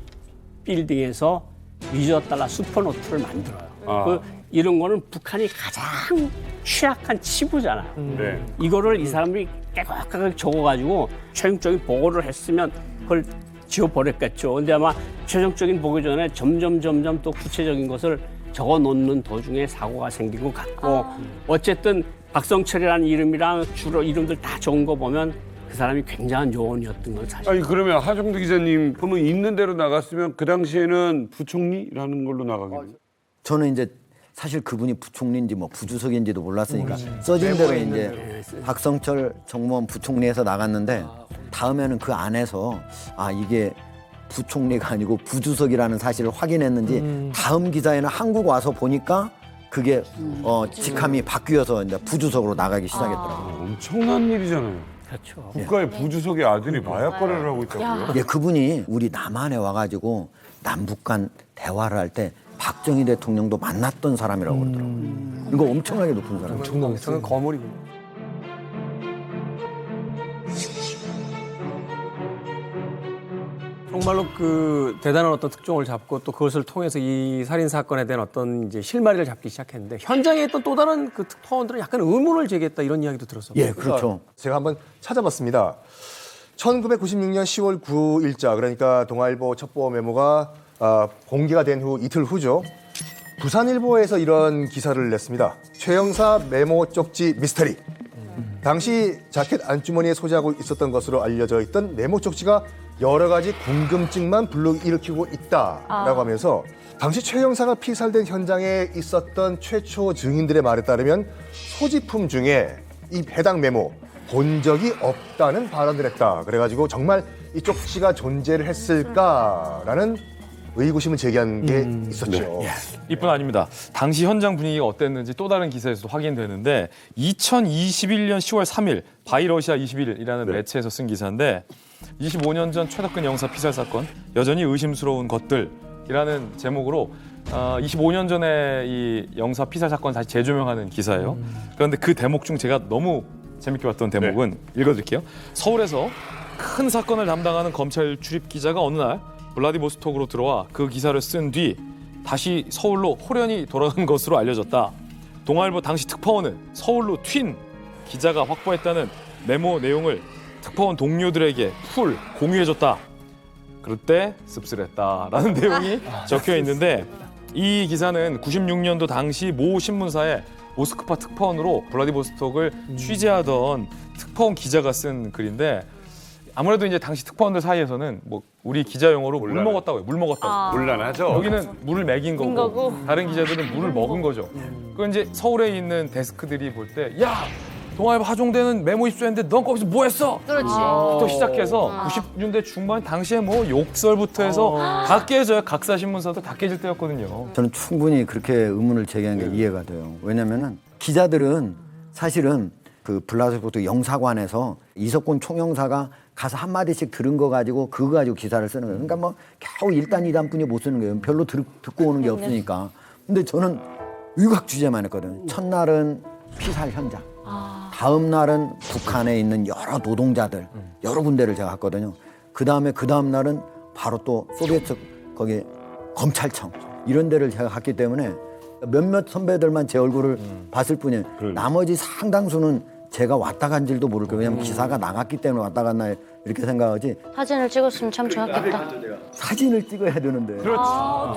빌딩에서 위조 달러 슈퍼노트를 만들어요. 이런 거는 북한이 가장 취약한 치부잖아요. 이거를 이 사람들이 깨끗하게 적어가지고 최종적인 보고를 했으면 그걸 지워버렸겠죠. 근데 아마 최종적인 보고 전에 점점 또 구체적인 것을 적어놓는 도중에 사고가 생긴 것 같고, 어쨌든 박성철이라는 이름이랑 주로 이름들 다 적은 거 보면 그 사람이 굉장한 요원이었던 건 사실. 아니 그러면 하정두 기자님 보면 있는 대로 나갔으면 그 당시에는 부총리라는 걸로 나가겠네요. 저는 이제 사실 그분이 부총리인지 뭐 부주석인지도 몰랐으니까 써진 대로 이제 박성철 정무원 부총리에서 나갔는데, 다음에는 그 안에서 이게 부총리가 아니고 부주석이라는 사실을 확인했는지 다음 기사에는 한국 와서 보니까 그게 직함이 바뀌어서 이제 부주석으로 나가기 시작했더라고요. 엄청난 일이잖아요. 그렇죠. 국가의 부주석의 아들이 마약 거래를 하고 있다고요? 예, 그분이 우리 남한에 와가지고 남북 간 대화를 할 때 박정희 대통령도 만났던 사람이라고 그러더라고요. 이거 엄청나게 높은 사람. 엄청난 거물이군요. 정말로 그 대단한 어떤 특종을 잡고 또 그것을 통해서 이 살인 사건에 대한 어떤 이제 실마리를 잡기 시작했는데 현장에 있던 또 다른 그 특파원들은 약간 의문을 제기했다 이런 이야기도 들었어요. 예, 그렇죠. 제가 한번 찾아봤습니다. 1996년 10월 9일자 그러니까 동아일보 첩보 메모가 공개가 된 후 이틀 후죠. 부산일보에서 이런 기사를 냈습니다. 최 형사 메모 쪽지 미스터리. 당시 자켓 안주머니에 소지하고 있었던 것으로 알려져 있던 메모 쪽지가 여러 가지 궁금증만 불러일으키고 있다라고 하면서 당시 최 형사가 피살된 현장에 있었던 최초 증인들의 말에 따르면 소지품 중에 이 해당 메모 본 적이 없다는 발언을 했다. 그래가지고 정말 이 쪽지가 존재를 했을까라는 의구심을 제기한 게 있었죠. 이뿐 아닙니다. 당시 현장 분위기가 어땠는지 또 다른 기사에서도 확인되는데 2021년 10월 3일 바이러시아 21이라는 매체에서 쓴 기사인데 25년 전 최덕근 영사 피살 사건 여전히 의심스러운 것들이라는 제목으로 25년 전에 이 영사 피살 사건 다시 재조명하는 기사예요. 그런데 그 대목 중 제가 너무 재밌게 봤던 대목은 읽어드릴게요. 서울에서 큰 사건을 담당하는 검찰 출입 기자가 어느 날 블라디보스톡으로 들어와 그 기사를 쓴 뒤 다시 서울로 호련히 돌아간 것으로 알려졌다. 동아일보 당시 특파원은 서울로 튄 기자가 확보했다는 메모 내용을 특파원 동료들에게 풀 공유해줬다. 그럴 때 씁쓸했다라는 내용이 적혀 있는데 이 기사는 96년도 당시 모 신문사의 모스크바 특파원으로 블라디보스톡을 취재하던 특파원 기자가 쓴 글인데 아무래도 이제 당시 특파원들 사이에서는 뭐 우리 기자 용어로 물 먹었다고요. 물 먹었다고. 곤란하죠. 여기는 물을 먹인 거고 다른 기자들은 물을 먹은 거죠. 그 이제 서울에 있는 데스크들이 볼 때 야 동아일보 하종대는 메모 입수했는데 넌 거기서 뭐 했어? 그렇지. 부터 시작해서 90년대 중반 당시에 뭐 욕설부터 해서 다 깨져요. 각사 신문사도 다 깨질 때였거든요. 저는 충분히 그렇게 의문을 제기한 게 이해가 돼요. 왜냐면은 기자들은 사실은 그 블라디보스톡 영사관에서 이석곤 총영사가 가서 한마디씩 들은 거 가지고 그거 가지고 기사를 쓰는 거예요. 그러니까 뭐 겨우 1단, 2단뿐이 못 쓰는 거예요. 별로 듣고 오는 게 없으니까. 근데 저는 의학 취재만 했거든요. 첫날은 피살 현장. 다음 날은 북한에 있는 여러 노동자들, 여러 군데를 제가 갔거든요. 그 다음 날은 바로 또 소비에트 거기 검찰청 이런 데를 제가 갔기 때문에 몇몇 선배들만 제 얼굴을 봤을 뿐이에요. 나머지 상당수는 제가 왔다 간 줄도 모를 거예요. 왜냐면 기사가 나갔기 때문에 왔다 갔나 이렇게 생각하지. 사진을 찍었으면 참 좋았겠다. 사진을 찍어야 되는데. 그렇지.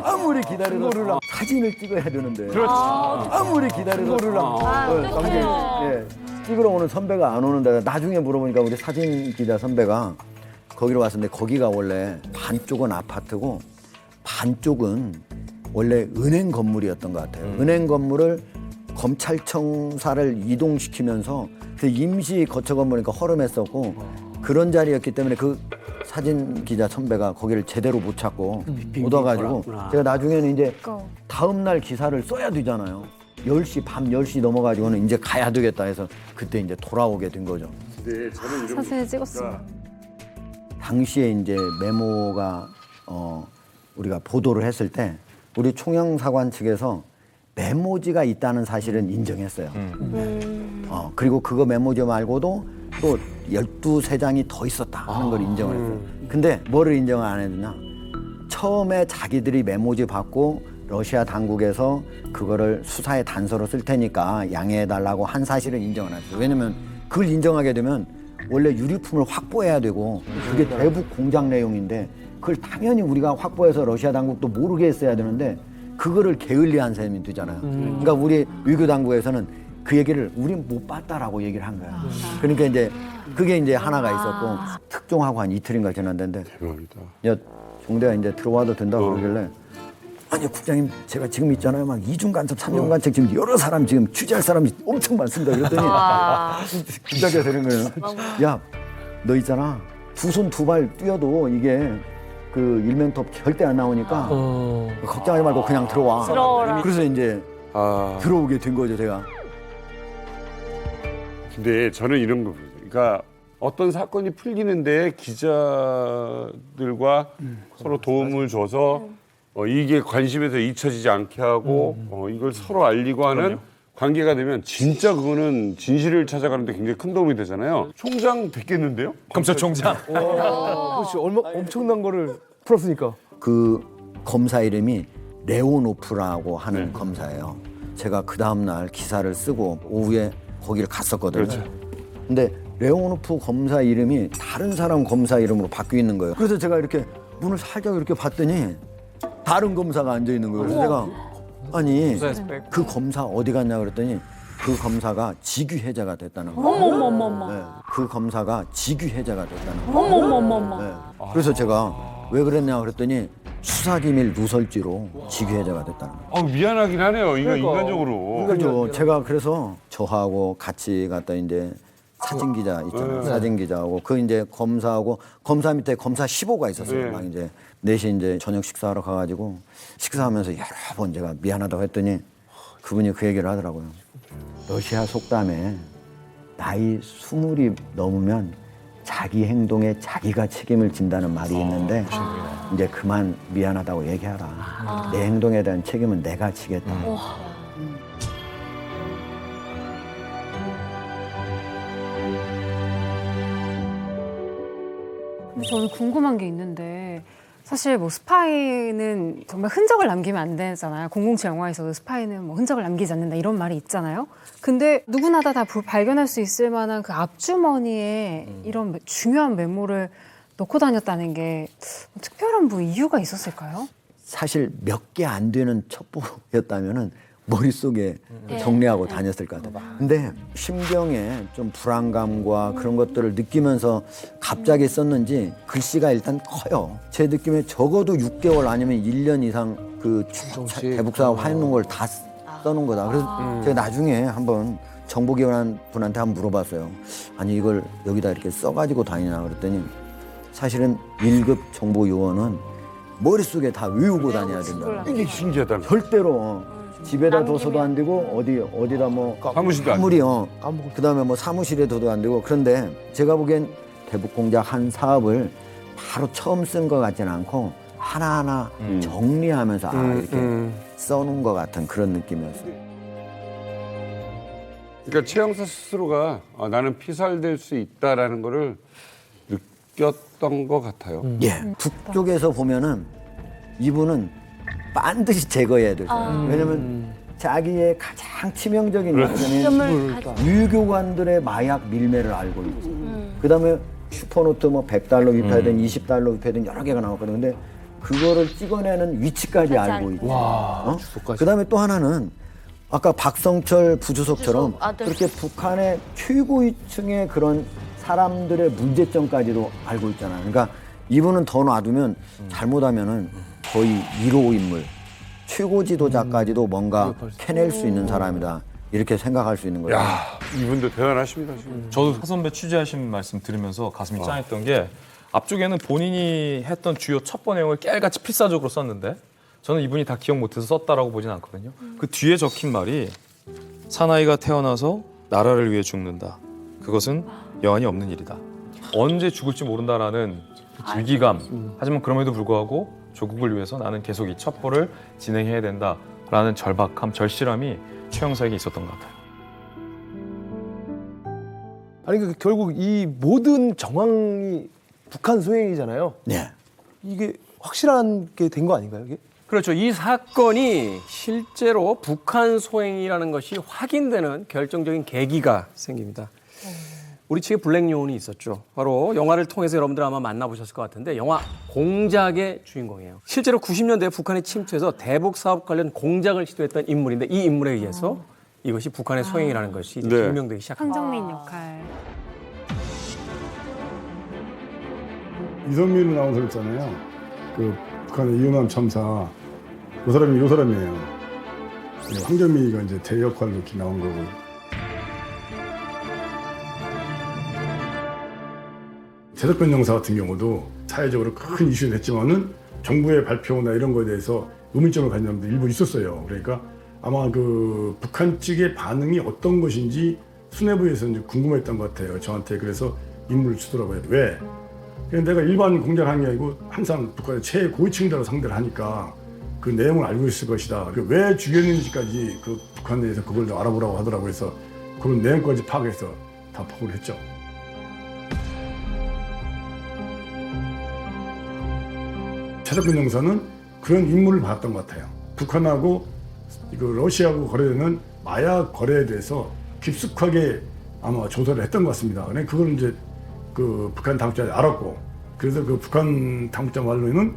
아무리 기다려도 사진을 찍어야 되는데. 그렇지. 아무리 기다려도 찍으러 오는 선배가 안 오는데 나중에 물어보니까 우리 사진 기자 선배가 거기로 왔었는데 거기가 원래 반쪽은 아파트고 반쪽은 원래 은행 건물이었던 것 같아요. 은행 건물을 검찰청사를 이동시키면서 그 임시 거처 건물이니까 허름했었고 그런 자리였기 때문에 그 사진 기자 선배가 거기를 제대로 못 찾고 못 와가지고 제가 나중에는 이제 다음 날 기사를 써야 되잖아요. 10시, 밤 10시 넘어가지고는 이제 가야 되겠다 해서 그때 이제 돌아오게 된 거죠. 네, 저는 이런 사진을 찍었습니다. 당시에 이제 메모가 우리가 보도를 했을 때 우리 총영사관 측에서 메모지가 있다는 사실은 인정했어요. 그리고 그거 메모지 말고도 또 12장이 더 있었다 하는 걸 인정을 했어요. 근데 뭐를 인정을 안 했느냐. 처음에 자기들이 메모지 받고 러시아 당국에서 그거를 수사의 단서로 쓸 테니까 양해해달라고 한 사실은 인정을 했어요. 왜냐면 그걸 인정하게 되면 원래 유류품을 확보해야 되고 그게 대북 공작 내용인데 그걸 당연히 우리가 확보해서 러시아 당국도 모르게 했어야 되는데 그거를 게을리한 셈이 되잖아요. 그러니까 우리 외교 당국에서는 그 얘기를 우린 못 봤다라고 얘기를 한 거야. 그러니까 이제 그게 이제 하나가 있었고 특종하고 한 이틀인가 지났는데 대박이다. 야, 종대가 이제 들어와도 된다고 그러길래 아니 국장님 제가 지금 있잖아요. 막 2중 간첩, 3중 간첩 지금 여러 사람 지금 취재할 사람이 엄청 많습니다. 그랬더니 기자가 되는 거예요. 야, 너 있잖아. 두 손 두 발 뛰어도 이게 그 일면톱 절대 안 나오니까 걱정하지 말고 그냥 들어와. 들어오라. 그래서 이제 들어오게 된 거죠, 제가. 근데 저는 이런 거, 그러니까 어떤 사건이 풀리는데 기자들과 서로 도움을 줘서 이게 관심에서 잊혀지지 않게 하고 이걸 서로 알리고 하는 관계가 되면 진짜 그거는 진실을 찾아가는데 굉장히 큰 도움이 되잖아요. 총장 됐겠는데요? 검찰총장. 그렇지. 엄청난 거를 풀었으니까. 그 검사 이름이 레오노프라고 하는 검사예요. 제가 그 다음날 기사를 쓰고 오후에 거기를 갔었거든요. 그렇죠. 근데 레오노프 검사 이름이 다른 사람 검사 이름으로 바뀌어 있는 거예요. 그래서 제가 이렇게 문을 살짝 이렇게 봤더니 다른 검사가 앉아 있는 거예요. 그래서 제가 아니 그 검사 어디 갔냐 그랬더니 그 검사가 직위해자가 됐다는 거예요. 어머머머머. 네, 그 검사가 직위해자가 됐다는 거예요. 어머머머머. 네. 그래서 제가 왜 그랬냐 그랬더니 수사기밀 누설죄로 직위해자가 됐다는 거예요. 미안하긴 하네요. 이거 인간적으로. 그렇죠. 제가 그래서 저하고 같이 갔다 이제 사진 기자 있잖아요. 사진 기자하고 그 이제 검사하고 검사 밑에 검사 15가 있었어요. 막 이제 넷이 이제 저녁 식사하러 가가지고 식사하면서 여러 번 제가 미안하다고 했더니 그분이 그 얘기를 하더라고요. 러시아 속담에 나이 20이 넘으면 자기 행동에 자기가 책임을 진다는 말이 있는데 이제 그만 미안하다고 얘기하라. 내 행동에 대한 책임은 내가 지겠다. 근데 저는 궁금한 게 있는데 사실 뭐 스파이는 정말 흔적을 남기면 안 되잖아요. 007 영화에서도 스파이는 뭐 흔적을 남기지 않는다 이런 말이 있잖아요. 근데 누구나 다 발견할 수 있을 만한 그 앞주머니에 이런 중요한 메모를 넣고 다녔다는 게 특별한 뭐 이유가 있었을까요? 사실 몇 개 안 되는 첩보였다면은 머릿속에 정리하고 다녔을 것 같아요. 근데 심경에 좀 불안감과 그런 것들을 느끼면서 갑자기 썼는지 글씨가 일단 커요. 제 느낌에 적어도 6개월 아니면 1년 이상 그 대북사 화해놓은 걸 다 써놓은 거다. 그래서 제가 나중에 한번 정보기관 분한테 한번 물어봤어요. 아니 이걸 여기다 이렇게 써가지고 다니나 그랬더니 사실은 1급 정보요원은 머릿속에 다 외우고 다녀야 된다. 이게 신기하다. 절대로 집에다 둬서도 안 되고 어디다 뭐 사무실도 안 아무리요. 그다음에 뭐 사무실에 둬도 안 되고. 그런데 제가 보기엔 대북공작 한 사업을 바로 처음 쓴 것 같지는 않고 하나하나 정리하면서 이렇게 써놓은 것 같은 그런 느낌이었어요. 그러니까 최 형사 스스로가 나는 피살될 수 있다라는 거를 느꼈던 것 같아요. 예. 북쪽에서 보면은 이분은 반드시 제거해야 될 사람. 왜냐면 자기의 가장 치명적인 약점은 유교관들의 마약 밀매를 알고 있고 그다음에 슈퍼노트 뭐 100달러 위패든 20달러 위패든 여러 개가 나왔거든요. 근데 그거를 찍어내는 위치까지 알고 있고 그다음에 또 하나는 아까 박성철 부주석처럼 그렇게 북한의 최고위층의 그런 사람들의 문제점까지도 알고 있잖아요. 그러니까 이분은 더 놔두면 잘못하면은 거의 1호 인물, 최고 지도자까지도 뭔가 캐낼 수 있는 사람이다. 이렇게 생각할 수 있는 거예요. 야, 이분도 대단하십니다. 지금. 저도 하 선배 취재하신 말씀 들으면서 가슴이 짠했던 게 앞쪽에는 본인이 했던 주요 첩보 내용을 깨알같이 필사적으로 썼는데 저는 이분이 다 기억 못해서 썼다라고 보진 않거든요. 그 뒤에 적힌 말이 사나이가 태어나서 나라를 위해 죽는다. 그것은 여한이 없는 일이다. 언제 죽을지 모른다라는 위기감. 하지만 그럼에도 불구하고 조국을 위해서 나는 계속 이 첩보를 진행해야 된다라는 절박함, 절실함이 최 형사에게 있었던 것 같아요. 아니 그 결국 이 모든 정황이 북한 소행이잖아요. 네. 이게 확실한 게 된 거 아닌가요, 이게? 그렇죠. 이 사건이 실제로 북한 소행이라는 것이 확인되는 결정적인 계기가 생깁니다. 우리 측에 블랙 요원이 있었죠. 바로 영화를 통해서 여러분들 아마 만나보셨을 것 같은데 영화 공작의 주인공이에요. 실제로 90년대에 북한에 침투해서 대북 사업 관련 공작을 시도했던 인물인데 이 인물에 의해서 이것이 북한의 소행이라는 것이 증명되기 시작합니다. 황정민 역할. 이성민 아나운서 있잖아요. 그 북한의 이은환 참사 그 사람이 이 사람이에요. 황정민이가 이제 대역할로 이렇게 나온 거고. 최덕근 형사 같은 경우도 사회적으로 큰 이슈가 됐지만은 정부의 발표나 이런 거에 대해서 의문점을 가진 사람도 일부 있었어요. 그러니까 아마 그 북한 측의 반응이 어떤 것인지 수뇌부에서 이제 궁금했던 것 같아요. 저한테 그래서 임무를 주더라고요. 왜? 그냥 내가 일반 공작한 게 아니고 항상 북한의 최고위층들하고 상대를 하니까 그 내용을 알고 있을 것이다. 왜 죽였는지까지 그 북한 내에서 그걸 알아보라고 하더라고요. 그래서 그런 내용까지 파악해서 다 보고를 했죠. 최덕근 형사는 그런 임무를 받았던 것 같아요. 북한하고 러시아하고 거래되는 마약 거래에 대해서 깊숙하게 아마 조사를 했던 것 같습니다. 그걸 이제 그 북한 당국자들이 알았고, 그래서 그 북한 당국자 말로는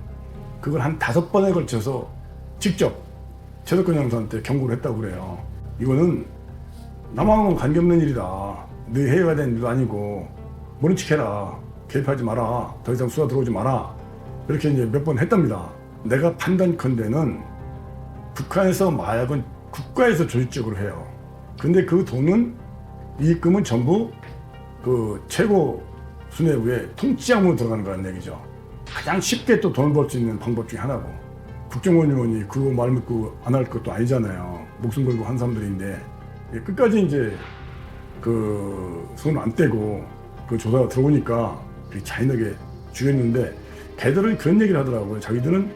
그걸 한 5번에 걸쳐서 직접 최덕근 형사한테 경고를 했다고 그래요. 이거는 남한하고는 관계없는 일이다. 너 해외가 된 일도 아니고 모른 척해라. 개입하지 마라. 더 이상 수사 들어오지 마라. 이렇게 이제 몇 번 했답니다. 내가 판단컨대는 북한에서 마약은 국가에서 조직적으로 해요. 근데 그 돈은 이익금은 전부 그 최고 수뇌부의 통치자금으로 들어가는 거라는 얘기죠. 가장 쉽게 또 돈을 벌 수 있는 방법 중에 하나고, 국정원 의원이 그거 말 믿고 안 할 것도 아니잖아요. 목숨 걸고 한 사람들인데 끝까지 이제 그 손을 안 떼고 그 조사가 들어오니까 잔인하게 죽였는데, 걔들은 그런 얘기를 하더라고요. 자기들은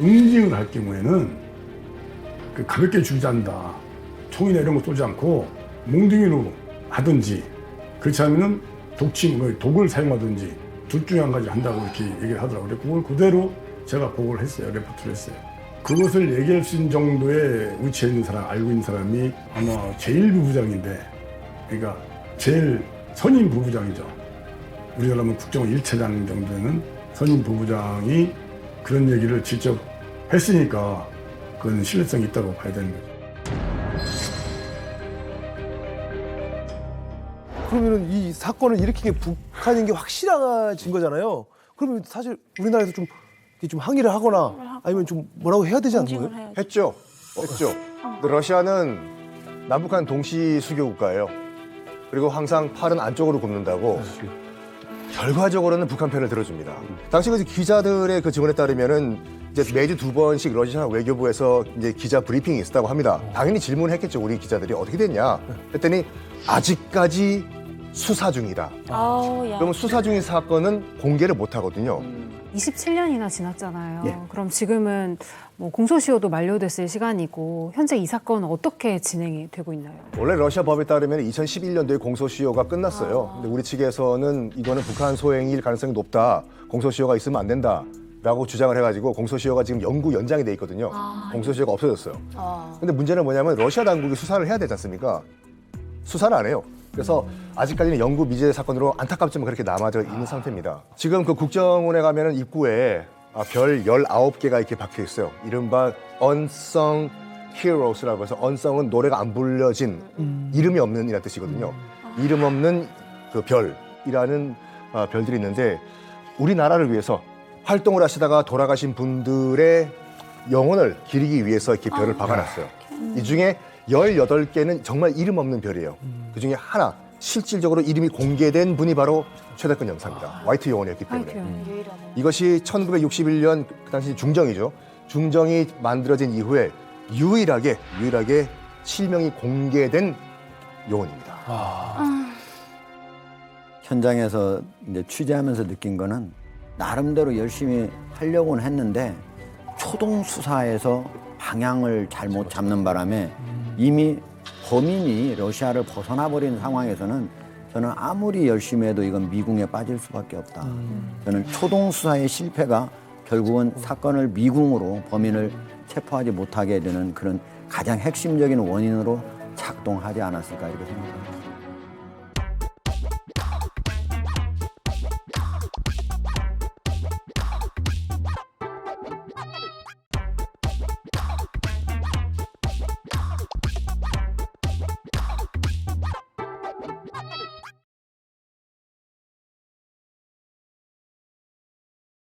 응징을 할 경우에는 그 가볍게 죽이지 않는다. 총이나 이런 거 쏘지 않고 몽둥이로 하든지, 그렇지 않으면 독을 사용하든지 둘 중에 한 가지 한다고 이렇게 얘기를 하더라고요. 그걸 그대로 제가 보고를 했어요. 레포트를 했어요. 그것을 얘기할 수 있는 정도의 위치에 있는 사람, 알고 있는 사람이 아마 제1부부장인데, 그러니까 제일 선임 부부장이죠. 우리나라면 국정원 1차장 정도 되는 선임 부부장이 그런 얘기를 직접 했으니까 그건 신뢰성이 있다고 봐야 되는 거죠. 그러면 이 사건을 일으킨 게 북한인 게 확실해진 거잖아요. 그러면 사실 우리나라에서 좀 항의를 하거나 아니면 좀 뭐라고 해야 되지 않나요? 했죠. 근데 러시아는 남북한 동시 수교 국가예요. 그리고 항상 팔은 안쪽으로 굽는다고. 결과적으로는 북한 편을 들어줍니다. 당시 그 기자들의 그 증언에 따르면은 이제 매주 2번씩 러시아 외교부에서 이제 기자 브리핑이 있었다고 합니다. 당연히 질문했겠죠. 우리 기자들이 어떻게 됐냐? 했더니 아직까지 수사 중이다. 그러면 수사 중인 사건은 공개를 못 하거든요. 27년이나 지났잖아요. 예. 그럼 지금은 뭐 공소시효도 만료됐을 시간이고 현재 이 사건은 어떻게 진행이 되고 있나요? 원래 러시아 법에 따르면 2011년도에 공소시효가 끝났어요. 근데 우리 측에서는 이거는 북한 소행일 가능성이 높다. 공소시효가 있으면 안 된다. 라고 주장을 해가지고 공소시효가 지금 영구 연장이 돼 있거든요. 공소시효가 없어졌어요. 근데 문제는 뭐냐면 러시아 당국이 수사를 해야 되지 않습니까? 수사를 안 해요. 그래서 아직까지는 영구 미제 사건으로 안타깝지만 그렇게 남아져 있는 상태입니다. 지금 그 국정원에 가면은 입구에 별 19개가 이렇게 박혀 있어요. 이른바 unsung heroes라고 해서 unsung은 노래가 안 불려진 이름이 없는 이라는 뜻이거든요. 이름 없는 그 별이라는 별들이 있는데, 우리나라를 위해서 활동을 하시다가 돌아가신 분들의 영혼을 기리기 위해서 이렇게 별을 박아놨어요. 이 중에 18개는 정말 이름 없는 별이에요. 그 중에 하나, 실질적으로 이름이 공개된 분이 바로 최덕근 형사입니다. 화이트 요원이었기 때문에. 이것이 1961년 그 당시 중정이죠. 중정이 만들어진 이후에 유일하게 실명이 공개된 요원입니다. 현장에서 이제 취재하면서 느낀 거는 나름대로 열심히 하려고는 했는데 초동 수사에서 방향을 잘못 잡는 바람에 이미 범인이 러시아를 벗어나 버린 상황에서는 저는 아무리 열심히 해도 이건 미궁에 빠질 수밖에 없다. 저는 초동 수사의 실패가 결국은 사건을 미궁으로 범인을 체포하지 못하게 되는 그런 가장 핵심적인 원인으로 작동하지 않았을까 이렇게 생각합니다.